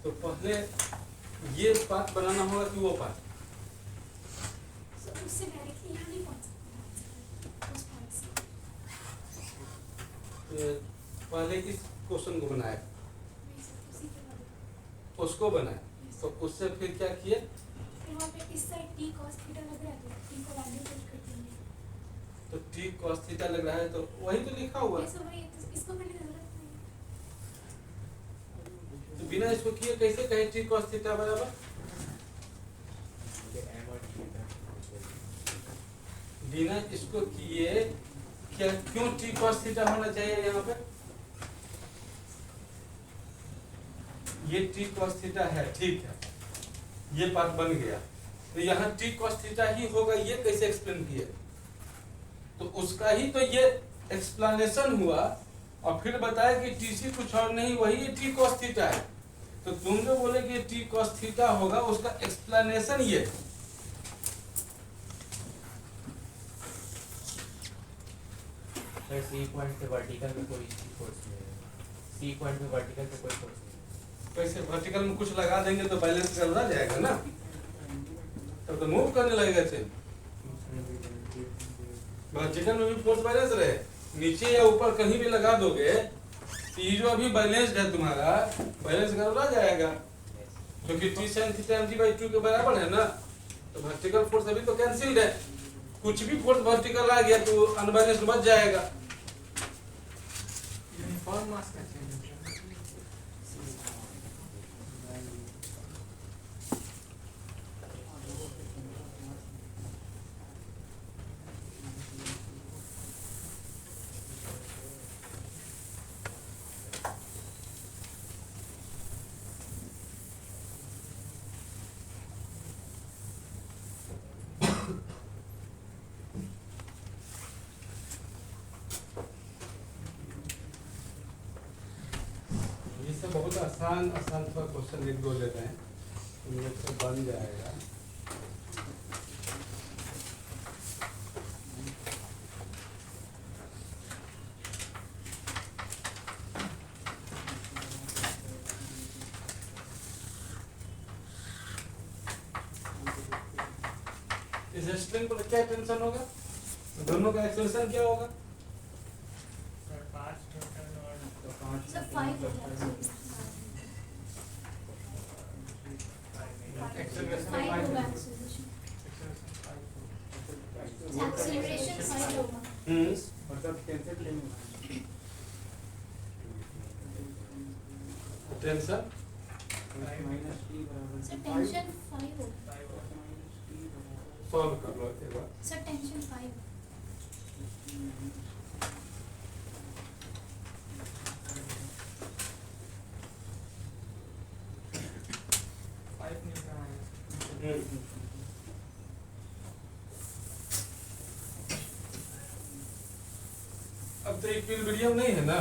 तो पहले ये पार्ट बनाना होगा कि वो पार्ट, उससे डायरेक्टली यहाँ नहीं पहुँच सकते उस पॉइंट से। पहले इस क्वेश्चन को बनाया, नहीं सर, उसी के बाद उसको बनाया, तो उससे फिर क्या किए, फिर वहाँ पे इस साइड टी cos थीटा लग रहा है तो टी को वैल्यू पुट कर देंगे। तो टी cos थीटा लग रहा है, तो वही तो लिखा हुआ है, ऐसा वही तो इसको करने की जरूरत नहीं है। तो बिना इसको किए कैसे कहे टी cos थीटा बराबर, बिना इसको किए क्या, क्यों टी cos थीटा होना चाहिए यहाँ पे, ये टी cos थीटा है, ठीक है, ये पार्ट बन गया, तो यहाँ टी cos थीटा ही होगा, ये कैसे एक्सप्लेन किए, तो उसका ही तो ये एक्सप्लेनेशन हुआ, और फिर बताया कि टीसी कुछ और नहीं, वही टी cos थीटा है, तो तुम जो बोले कि टी cos थीटा होगा, उसका एक्सप्लेनेशन ये, सर सी पॉइंट पे वर्टिकल में कोई फोर्स नहीं है, सी पॉइंट पे वर्टिकल पे कोई फोर्स नहीं है। कैसे वर्टिकल में कुछ लगा देंगे तो बैलेंस चल रहा जाएगा ना, तब तो मूव करने लगेगा चेन, वर्टिकल में भी फोर्स बैलेंस रहे, नीचे या ऊपर कहीं भी लगा दोगे तो ये जो अभी बैलेंस्ड है तुम्हारा, बैलेंस गड़बड़ा जाएगा, क्योंकि टी sin थीटा mg/2 के बराबर है ना, तो वर्टिकल फोर्स अभी तो कैंसिल्ड है, कुछ भी फोर्स वर्टिकल आ गया तो अनबैलेंस्ड बच जाएगा। यूनिफॉर्म मास का चेंज है। ये सब बहुत आसान आसान सा क्वेश्चन लिख दो लेते हैं, तुम लोग से बन जाएगा। इस स्ट्रिंग पर क्या टेंशन होगा, दोनों का एक्सेलरेशन क्या होगा, सर 5 टोटल और सब 5 हो गया। एक्सेलरेशन 5 होगा एक्सेलरेशन 5 होगा। मतलब कैंसिल नहीं टेंशन माइनस टी बराबर सर टेंशन 5 होगा। सॉल्व कर लो एक बार। सर टेंशन 5 5 नहीं अब तो इक्विलिब्रियम नहीं है ना,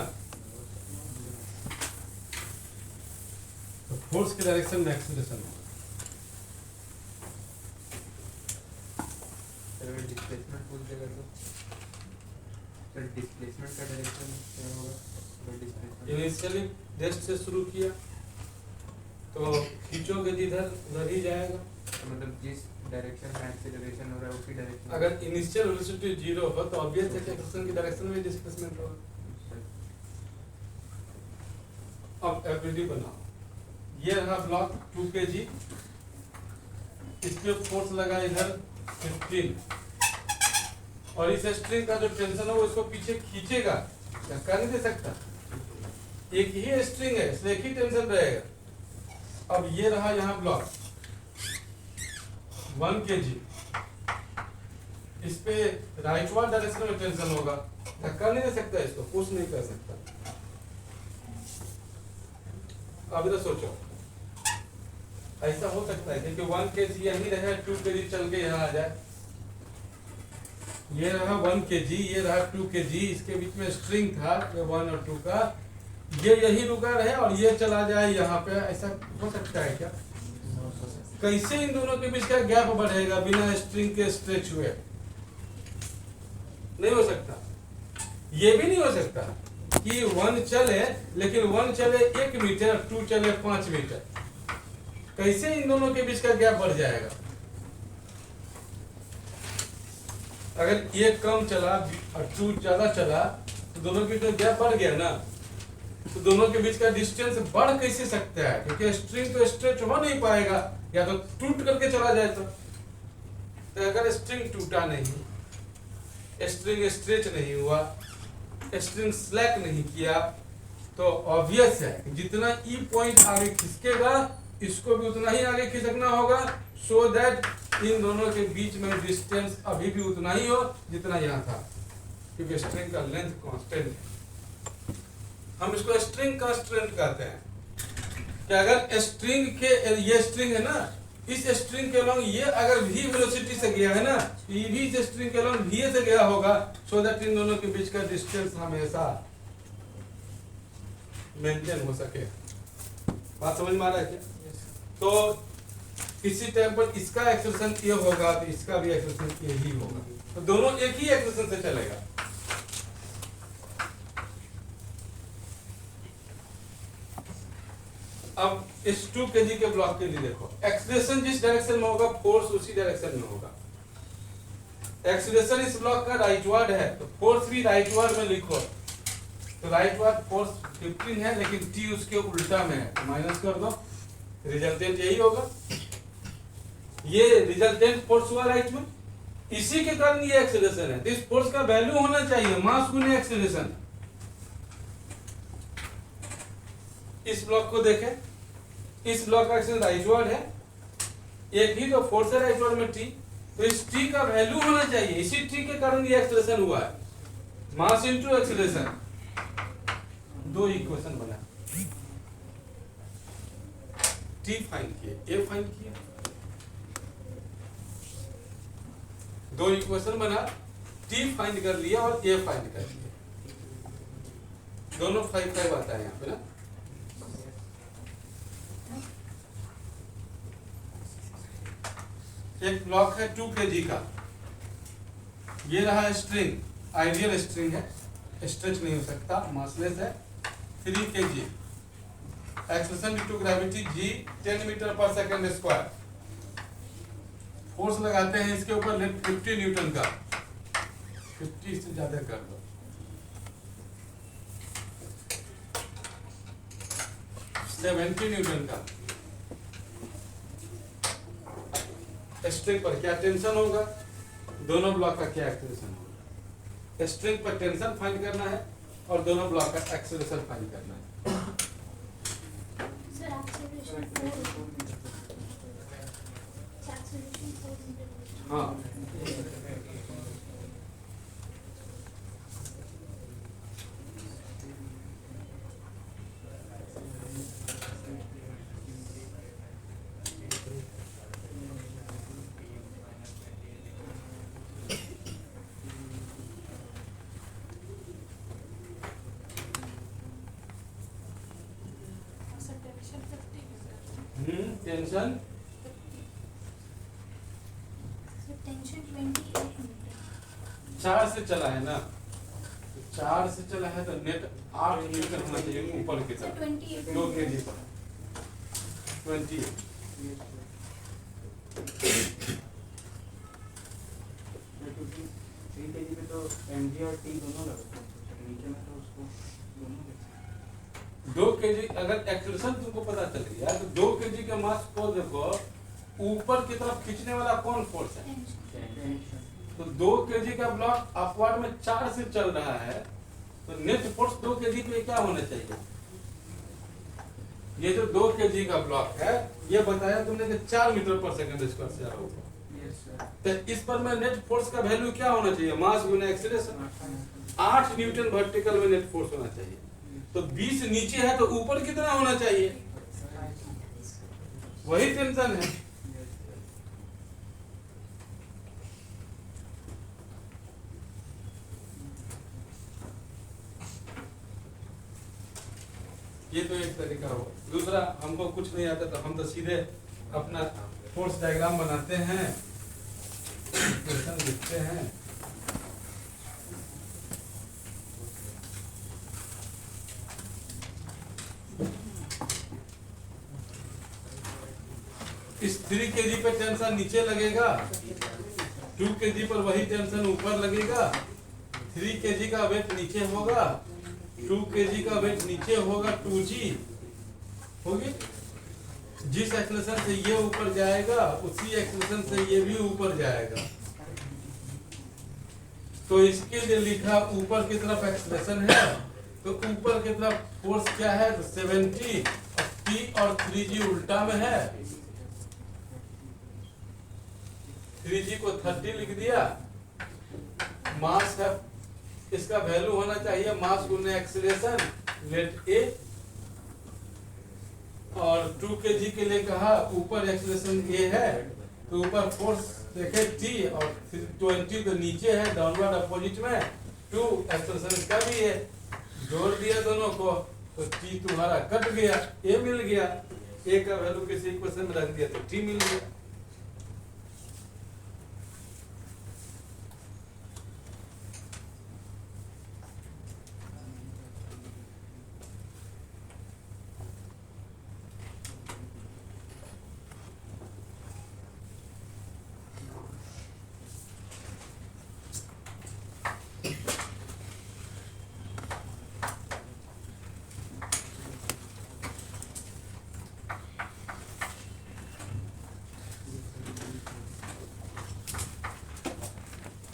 तो फोर्स के डायरेक्शन में एक्सीलरेशन होगा। अगर डिस्प्लेसमेंट पूछ देगा तो सर डिस्प्लेसमेंट का डायरेक्शन क्या होगा? अगर डिस्प्लेसमेंट इनिशियली रेस्ट से शुरू किया तो खींचोगे जिधर उधर ही जाएगा। तो मतलब जिस डायरेक्शन में एक्सेलरेशन हो रहा है उसी डायरेक्शन अगर इनिशियल वेलोसिटी 0 हो तो ऑब्वियस है कि एक्सेलरेशन की डायरेक्शन में डिस्प्लेसमेंट होगा। अब एफबीडी बनाओ, ये रहा ब्लॉक 2 kg, इसके फोर्स लगा इधर 15, और इस स्ट्रिंग का जो टेंशन है वो इसको पीछे खींचेगा, धक्का नहीं दे सकता। एक ही स्ट्रिंग है इसलिए एक ही टेंशन रहेगा। अब ये रहा यहाँ ब्लॉक 1 kg, इस पे राइटवर्ड डायरेक्शन में टेंशन होगा, धक्का नहीं दे सकता, इसको पुश नहीं कर सकता। अब इधर सोचो, ऐसा हो सकता है क्योंकि 1 kg यही रहे, 2 kg चल के यहाँ आ जाए। ये रहा 1 kg, ये रहा 2 kg, इसके बीच में स्ट्रिंग था ये 1 और 2 का, ये यही रुका रहे और ये चला जाए यहाँ पे। ऐसा हो सकता है क्या? कैसे इन दोनों के बीच का गैप बढ़ेगा बिना स्ट्रिंग के स्ट्रेच हुए? नहीं हो सकता। ये भी नहीं हो सकता कि 1 चले लेकिन 1 चले 1 मीटर, 2 चले 5 मीटर। कैसे इन दोनों के बीच का गैप बढ़ जाएगा? अगर ये कम चला और 2 ज्यादा चला तो दोनों के बीच में गैप बढ़ गया ना, तो दोनों के बीच का डिस्टेंस बढ़ कैसे सकता है? क्योंकि स्ट्रिंग तो स्ट्रेच हो नहीं पाएगा, या तो टूट करके चला जाए तो अगर स्ट्रिंग टूटा नहीं, स्ट्रिंग स्ट्रेच नहीं हुआ, स्ट्रिंग स्लैक नहीं किया, तो ऑब्वियस है जितना ई पॉइंट आगे खिसकेगा इसको भी उतना ही आगे खिसकना होगा, सो दैट इन दोनों के बीच में डिस्टेंस अभी भी उतना ही हो जितना यहाँ था, क्योंकि स्ट्रिंग का लेंथ कांस्टेंट है। हम इसको स्ट्रिंग कांस्टेंट कहते हैं कि अगर स्ट्रिंग के, ये स्ट्रिंग है ना, इस स्ट्रिंग के अलॉन्ग ये अगर v वेलोसिटी से गया है ना, ये भी इस स्ट्रिंग के अलॉन्ग v से गया होगा, सो दैट इन दोनों के बीच का डिस्टेंस हमेशा मेंटेन हो सके। बात समझ में आ रहा है क्या? तो किसी टाइम पर इसका एक्सेलरेशन ये होगा तो इसका भी एक्सेलरेशन ये ही होगा, तो दोनों एक ही एक्सेलरेशन से चलेगा। अब इस 2 kg के ब्लॉक के लिए देखो, एक्सीलरेशन जिस डायरेक्शन में होगा फोर्स उसी डायरेक्शन में होगा। एक्सीलरेशन इस ब्लॉक का राइटवर्ड है तो फोर्स भी राइटवर्ड में लिखो, तो राइटवर्ड फोर्स 15 है लेकिन टी उसके उल्टा में है, तो माइनस कर दो, रिजल्टेंट यही होगा। ये रिजल्टेंट फोर्स हुआ राइट में, इसी के कारण ये एक्सीलरेशन है। तो इस फोर्स का वैल्यू होना चाहिए मास गुने एक्सीलरेशन। इस ब्लॉक को देखें, इस ब्लॉक का एक्सीलरेशन राइटवर्ड है, एक ही तो फोर्स है राइटवर्ड में टी, तो इस टी का वैल्यू होना चाहिए, इसी टी के कारण ये एक्सीलरेशन हुआ है, मास इनटू एक्सीलरेशन। दो इक्वेशन बना, टी फाइंड किए, ए फाइंड किए, दो इक्वेशन बना, टी फाइंड कर लिया और ए फाइंड कर लिया, दोनों 5 आता है यहाँ पे ना। एक ब्लॉक है 2 kg का, ये रहा स्ट्रिंग, आइडियल स्ट्रिंग है, स्ट्रेच नहीं हो सकता, मासलेस है, 3 kg, acceleration due to gravity g 10 metre पर सेकंड स्क्वायर, फोर्स लगाते हैं इसके ऊपर 50 न्यूटन का, 50 से ज्यादा कर दो, 70 न्यूटन का। स्ट्रिंग पर क्या टेंशन होगा, दोनों ब्लॉक का क्या एक्सेलरेशन होगा। स्ट्रिंग पर टेंशन फाइंड करना है और दोनों ब्लॉक का एक्सेलरेशन फाइंड करना है। सर एक्सेलरेशन 4 हाँ, टेंशन टेंशन 28 न्यूटन 4 से चला है ना, 4 से चला है तो नेट 8 न्यूटन होना चाहिए ऊपर की सर तरफ 28 2 kg पर 28। क्योंकि 3 kg में तो mg और t दोनों लगते हैं, तो नीचे में तो उसको दोनों लगते 2 kg अगर एक्सलेशन तुमको पता चल गया तो 2 kg के मास को देखो ऊपर की तरफ खींचने वाला कौन फोर्स है? हैं। तो 2 kg का ब्लॉक अपवर्ड में 4 से चल रहा है तो नेट फोर्स 2 kg पे क्या होना चाहिए? ये जो 2 kg का ब्लॉक है ये बताया तुमने कि 4 मीटर पर सेकंड स्क्वायर से आ रहा होगा। Yes sir. तो इस पर में नेट फोर्स का वैल्यू क्या होना चाहिए? मास गुना एक्सीलरेशन। 8 न्यूटन वर्टिकल में नेट फोर्स होना चाहिए। तो 20 नीचे है तो ऊपर कितना होना चाहिए? वही टेंशन है। ये तो एक तरीका हो। दूसरा, हमको कुछ नहीं आता तो हम तो सीधे अपना फोर्स डायग्राम बनाते हैं, इक्वेशन लिखते हैं। इस 3 kg पे टेंशन नीचे लगेगा, 2 kg पर वही टेंशन ऊपर लगेगा, 3 kg का वेट नीचे होगा, 2 kg का वेट नीचे होगा, 2g होगी। जिस एक्सेलरेशन से ये ऊपर जाएगा उसी एक्सेलरेशन से ये भी ऊपर जाएगा। तो इसके लिए लिखा ऊपर की तरफ एक्सेलरेशन है तो ऊपर की तरफ फोर्स क्या है? तो 70 P और 3g उल्टा में है। 3g को 30 लिख दिया। मास है, इसका वैल्यू होना चाहिए मास गुना एक्सीलरेशन लेट ए। और 2 kg के लिए कहा ऊपर एक्सीलरेशन ए है तो ऊपर फोर्स देखे T और 20 तो नीचे है डाउनवर्ड अपोजिट में, 2 एक्सीलरेशन इसका भी है, जोड़ दिया दोनों को तो T तुम्हारा कट गया, A मिल गया। A का वैल्यू किसी इक्वेशन में रख दिया तो T मिल गया।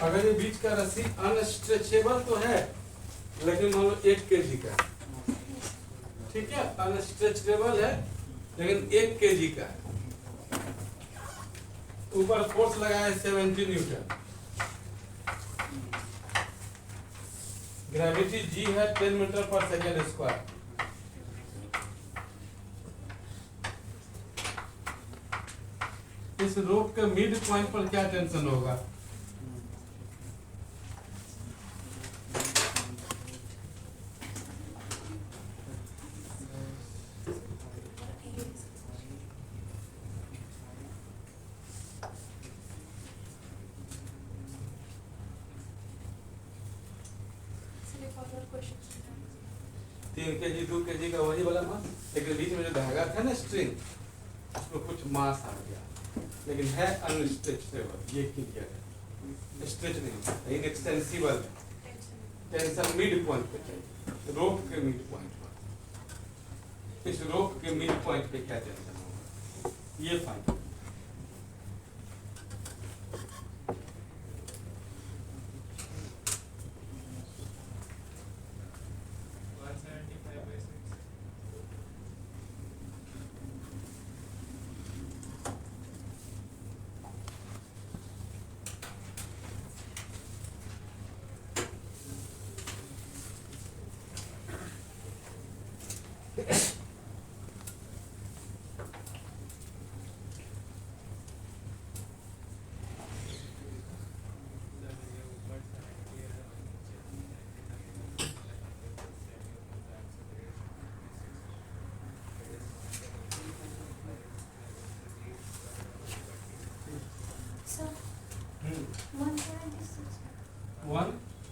अगर ये बीच का रस्सी अनस्ट्रेचेबल तो है लेकिन मान लो 1 kg का है, ठीक है, अनस्ट्रेचेबल है लेकिन 1 kg का है, ऊपर फोर्स लगाया है 70 न्यूटन, ग्रेविटी G है 10 मीटर पर सेकेंड स्क्वायर। इस रोप के मिड पॉइंट पर क्या टेंशन होगा? फर्दर क्वेश्चंस 3 kg 2 kg का वही वाला मास, लेकिन बीच में जो धागा था ना स्ट्रिंग उसमें कुछ मास आ गया लेकिन है अनस्ट्रेचेबल। ये क्लियर है, स्ट्रेच नहीं लेकिन एक्सटेंसिबल है। टेंशन मिड पॉइंट पे चाहिए, रोप के मिड पॉइंट पर। इस रोप के मिड पॉइंट पे क्या टेंशन होगा ये फाइंड।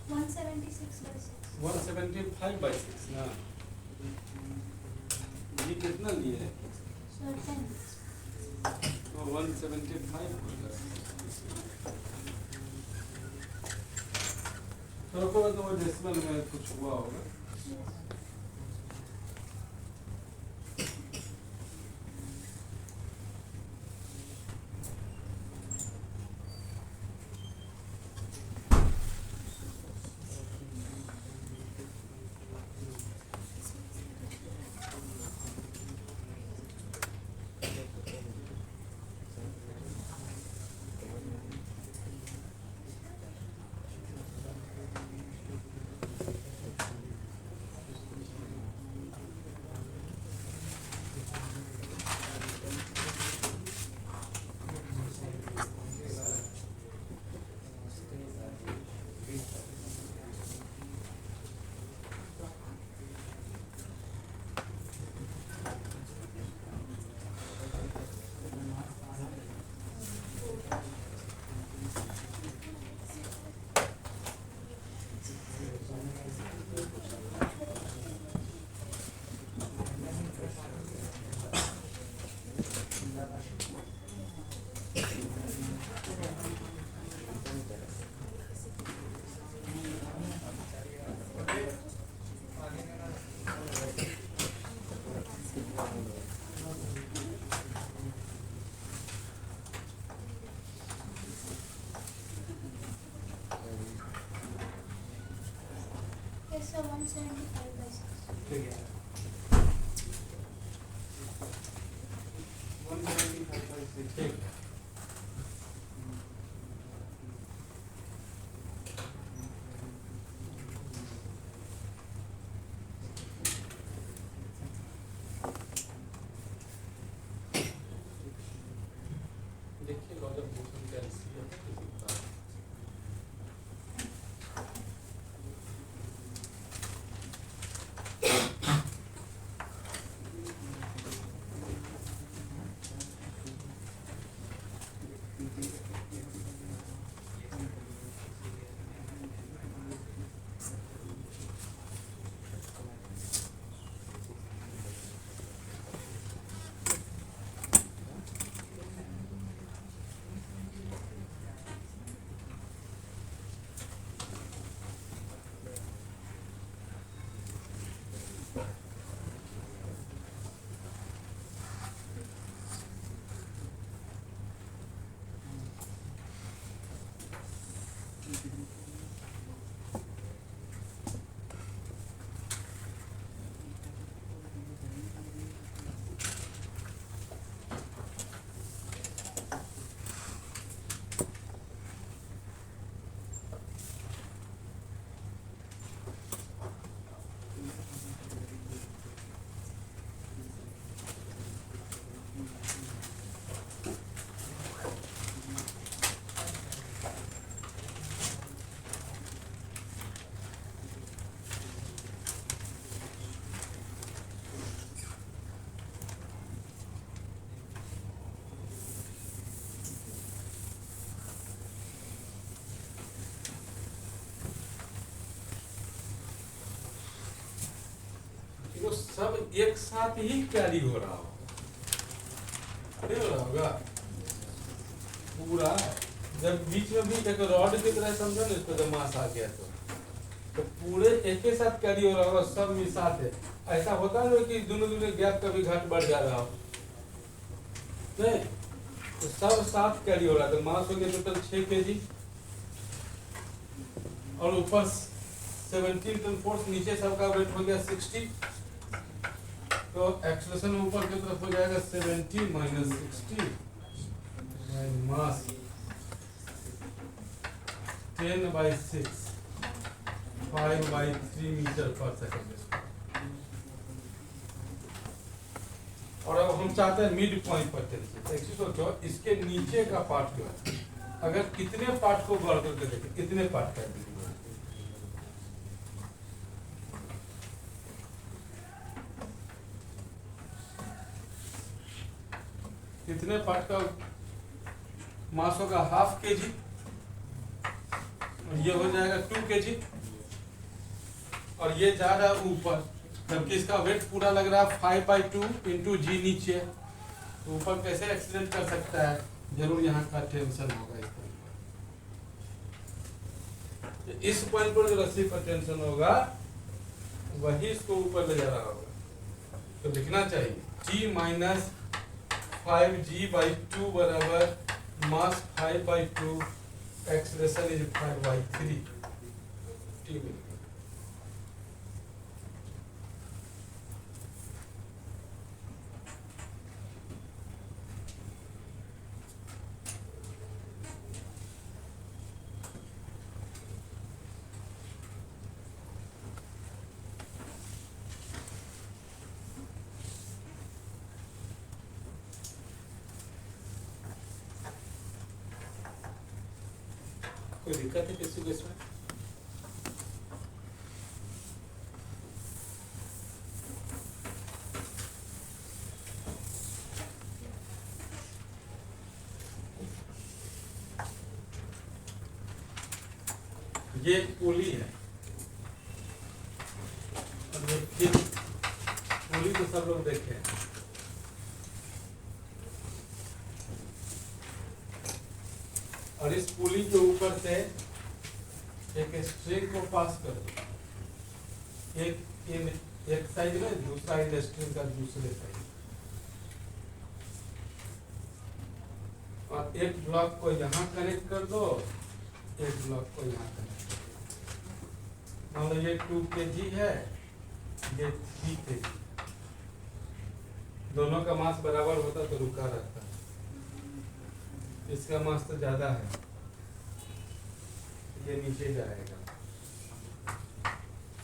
176/6. 175/6 ना, ये कितना लिए है? So 10. तो 175 होगा। तो वो डेसिमल में कुछ हुआ होगा। Yes. Yes, so 175/6. ठीक है 175/6 ठीक है। देखिए लॉजर मोशन का LCM कितना है। वो सब एक साथ ही कैरी हो रहा हो, नहीं हो रहा होगा पूरा। जब बीच में भी एक रॉड की तरह समझो ना इसको, जब मास आ गया तो पूरे एक ही साथ कैरी हो रहा होगा, सब में साथ है। ऐसा होता है कि दोनों गैप का भी घाट बढ़ जा रहा हो, नहीं तो सब साथ कैरी हो रहा है। तो मास हो गया टोटल 6 kg और ऊपर 17 टन फोर्स, नीचे सबका वेट हो गया 60। तो एक्सेलरेशन ऊपर की तरफ हो जाएगा 70 माइनस 60 मास 10/6 5/3 मीटर पर सेकंड। और अब हम चाहते हैं मिड पॉइंट पर टेंशन। एक चीज सोचो, इसके नीचे का पार्ट जो है, अगर कितने पार्ट को गौर करके देखें, कितने पार्ट का है? कितने पार्ट का मास होगा? ½ kg और ये हो जाएगा 2 kg, और ये जा रहा है ऊपर, जबकि इसका वेट पूरा लग रहा है 5/2 इंटू जी नीचे, तो ऊपर कैसे एक्सीडेंट कर सकता है? जरूर यहाँ का टेंशन होगा इस पॉइंट पर। इस पॉइंट पर जो रस्सी पर टेंशन होगा वही इसको ऊपर ले जा रहा होगा, तो लिखना चाहिए G माइनस 5G/2 बराबर मास 5/2, एक्सलेशन इज 5/3 T मिल गया। कोई दिक्कत है किसी को इसमें? ये एक पुली है, और ये फिर पुली तो सब लोग देखे हैं। और इस पुली के ऊपर से एक स्ट्रिंग को पास कर दो, एक साइड में, दूसरा इन स्ट्रिंग का दूसरे साइड, और एक ब्लॉक को यहाँ कनेक्ट कर दो, एक ब्लॉक को यहाँ कनेक्ट कर दो। मान लो ये 2 kg है, ये 3 kg, दोनों का मास बराबर होता तो रुका रहता, इसका मास तो ज्यादा है, ये नीचे जाएगा,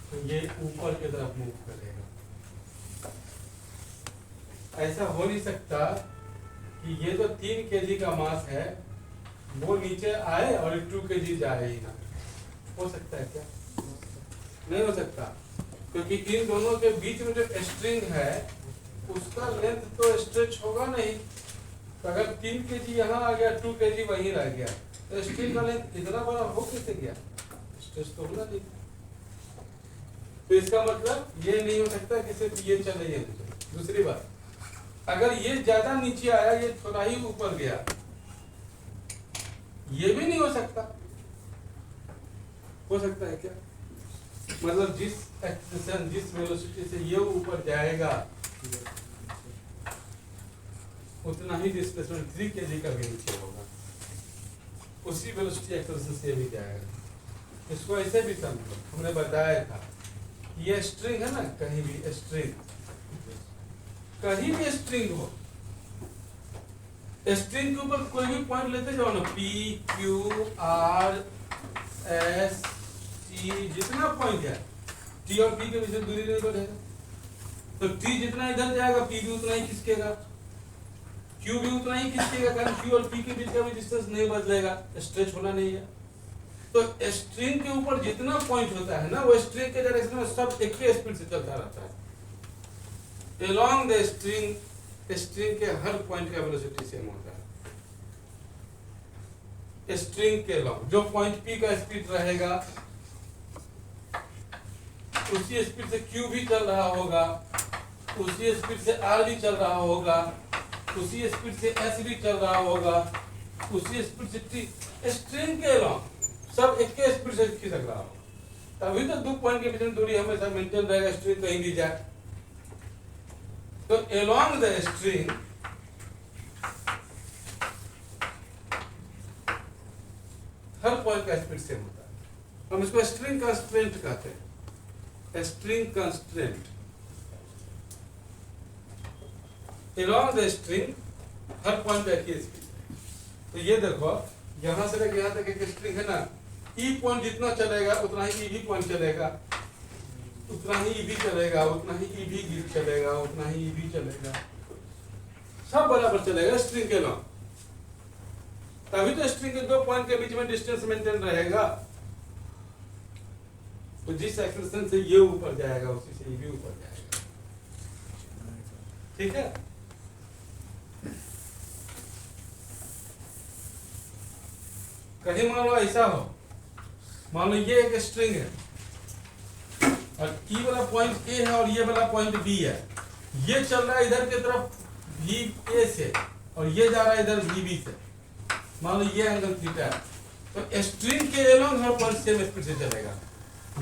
तो ये ऊपर की तरफ मूव करेगा। ऐसा हो नहीं सकता कि ये जो 3 kg का मास है वो नीचे आए और 2 kg जाए ही ना। हो सकता है क्या? नहीं हो सकता, क्योंकि इन दोनों के बीच में जो स्ट्रिंग है उसका लेंथ तो स्ट्रेच होगा नहीं। तो अगर 3 kg यहाँ आ गया, 2 kg वहीं रह गया, तो स्ट्रिंग का लेंथ इतना बड़ा हो कैसे गया? स्ट्रेच तो होना नहीं। तो इसका मतलब ये नहीं हो सकता कि सिर्फ ये चले ये नीचे। दूसरी बात, अगर ये ज्यादा नीचे आया, ये थोड़ा ही ऊपर गया, ये भी नहीं हो सकता। हो सकता है क्या? मतलब जिस एक्सेलरेशन, जिस वेलोसिटी से ये ऊपर जाएगा उतना ही डिस्प्लेसमेंट 3 kg का भी नीचे होगा, उसी वेलोसिटी एक्सेलरेशन से भी जाएगा। इसको ऐसे भी समझो, हमने बताया था ये स्ट्रिंग है ना, कहीं भी स्ट्रिंग, कहीं भी स्ट्रिंग हो, स्ट्रिंग के ऊपर कोई भी पॉइंट लेते जाओ ना, P, Q, R, S, T, जितना पॉइंट है, T और P के बीच में दूरी नहीं बढ़ेगा, तो T जितना इधर जाएगा P भी उतना ही खिसकेगा, Q भी उतना ही खिसकेगा, कारण Q और P के बीच का भी डिस्टेंस नहीं बदलेगा, स्ट्रेच होना नहीं है। तो स्ट्रिंग के ऊपर जितना पॉइंट होता है ना, वो स्ट्रिंग के डायरेक्शन में सब एक ही स्पीड से चलता रहता है। अलोंग द स्ट्रिंग, स्ट्रिंग के हर पॉइंट का वेलोसिटी सेम होता है। स्ट्रिंग के अलोंग जो पॉइंट P का स्पीड रहेगा उसी स्पीड से Q भी चल रहा होगा, उसी स्पीड से R भी चल रहा होगा, उसी स्पीड से S भी चल रहा होगा, उसी स्पीड से T, स्ट्रिंग के अलोंग सब एक ही स्पीड से खिसक रहा होगा, तभी तो 2 पॉइंट के बीच में दूरी हमेशा मेंटेन रहेगा, स्ट्रिंग कहीं भी जाए। तो along the string her point का स्पीड सेम होता है। हम इसको स्ट्रिंग कंस्ट्रेंट कहते हैं, string constraint. along the string her point का एक ही स्पीड। तो ये देखो, यहां से लेकर यहां तक एक स्ट्रिंग है ना, E पॉइंट जितना चलेगा उतना ही E भी पॉइंट चलेगा, उतना ही E भी चलेगा, उतना ही E भी चलेगा, उतना ही E भी चलेगा, सब बराबर चलेगा स्ट्रिंग के लॉन्ग। तभी तो स्ट्रिंग के 2 पॉइंट के बीच में डिस्टेंस मेंटेन रहेगा। तो जिस एक्सेलरेशन से ये ऊपर जाएगा उसी से E भी ऊपर जाएगा। ठीक है? कहीं मान लो ऐसा हो मान लो ये एक स्ट्रिंग है और ई वाला पॉइंट ए है और ये वाला पॉइंट बी है, ये चल रहा है इधर की तरफ वी ए से और ये जा रहा है इधर वी बी से। मान लो ये एंगल थीटा है, तो स्ट्रिंग के एलोंग हर पॉइंट सेम स्पीड से चलेगा।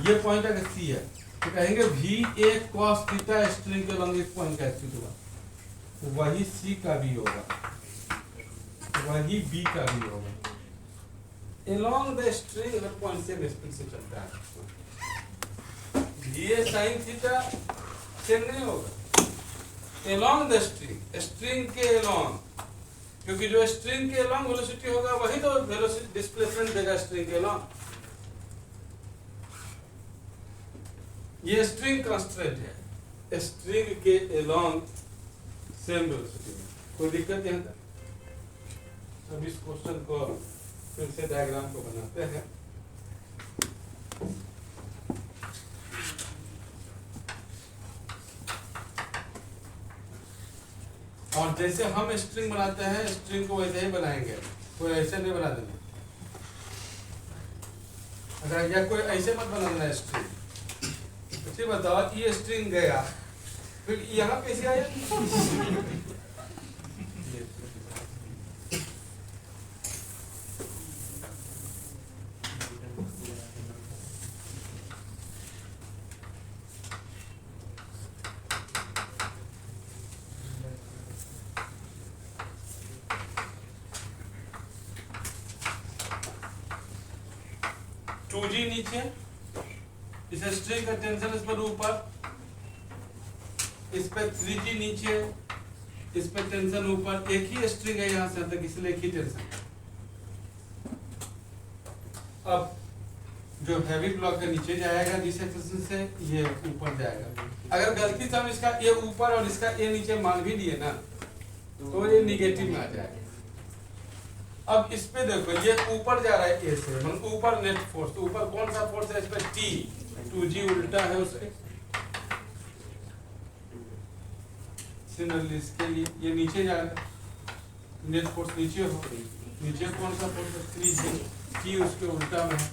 ये पॉइंट अगर सी है तो कहेंगे V A cos theta string के एलोंग इस पॉइंट का स्पीड हुआ, तो वही सी का भी होगा, वही बी का भी होगा। Along the string her point same speed से चलता है। ये साइन थीटा सेम नहीं होगा, एलोंग द स्ट्रिंग, स्ट्रिंग के एलोंग, क्योंकि जो स्ट्रिंग के एलोंग वेलोसिटी होगा वही तो वेलोसिटी डिस्प्लेसमेंट देगा स्ट्रिंग के एलोंग। ये स्ट्रिंग कांस्टेंट है, स्ट्रिंग के एलोंग सेम वेलोसिटी में, कोई दिक्कत यहाँ तक। अब इस क्वेश्चन को फिर से डायग्राम को बनाते हैं। और जैसे हम स्ट्रिंग बनाते हैं स्ट्रिंग को वैसे ही बनाएंगे, कोई ऐसे नहीं बना देना। अगर या कोई ऐसे मत बना देना स्ट्रिंग। अच्छा बताओ, ये स्ट्रिंग गया फिर यहाँ कैसे आया? टू जी नीचे, इस स्ट्रिंग का टेंशन इस पर ऊपर, इस पे 3G नीचे, इस पे टेंशन ऊपर। एक ही स्ट्रिंग है यहां से तक, इसलिए एक ही टेंशन। अब जो हैवी ब्लॉक है नीचे जाएगा जिस एक्सेशन से, ये ऊपर जाएगा। अगर गलती से हम इसका ए ऊपर और इसका ए नीचे मान भी दिए ना तो ये निगेटिव में आ जाएगा। अब इस पे देखो, ये ऊपर जा रहा है ए से, मतलब ऊपर नेट फोर्स, तो ऊपर कौन सा फोर्स है? इस पे टी, 2G उल्टा है उसके। सिमिलरली इसके लिए ये नीचे जा रहा है, नेट फोर्स नीचे हो, नीचे कौन सा फोर्स है? 3G, टी उसके उल्टा में है।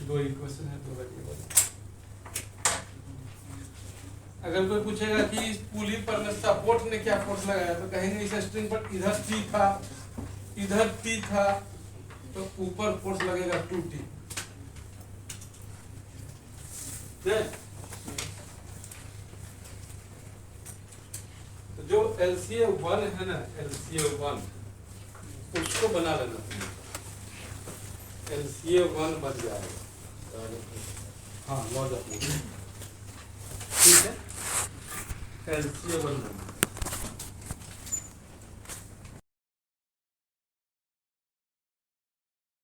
दो इक्वेशन है, दो वेरिएबल। अगर कोई पूछेगा कि इस पुली पर में सपोर्ट ने क्या फोर्स लगाया, तो कहेंगे इस स्ट्रिंग पर इधर टी था, इधर टी था, तो ऊपर फोर्स लगेगा 2T। तो जो LCA1 है ना, LCA1 उसको बना लेना, LCA1 बन जाएगा। हाँ लॉज ऑफ, ठीक है, LCA1 बना।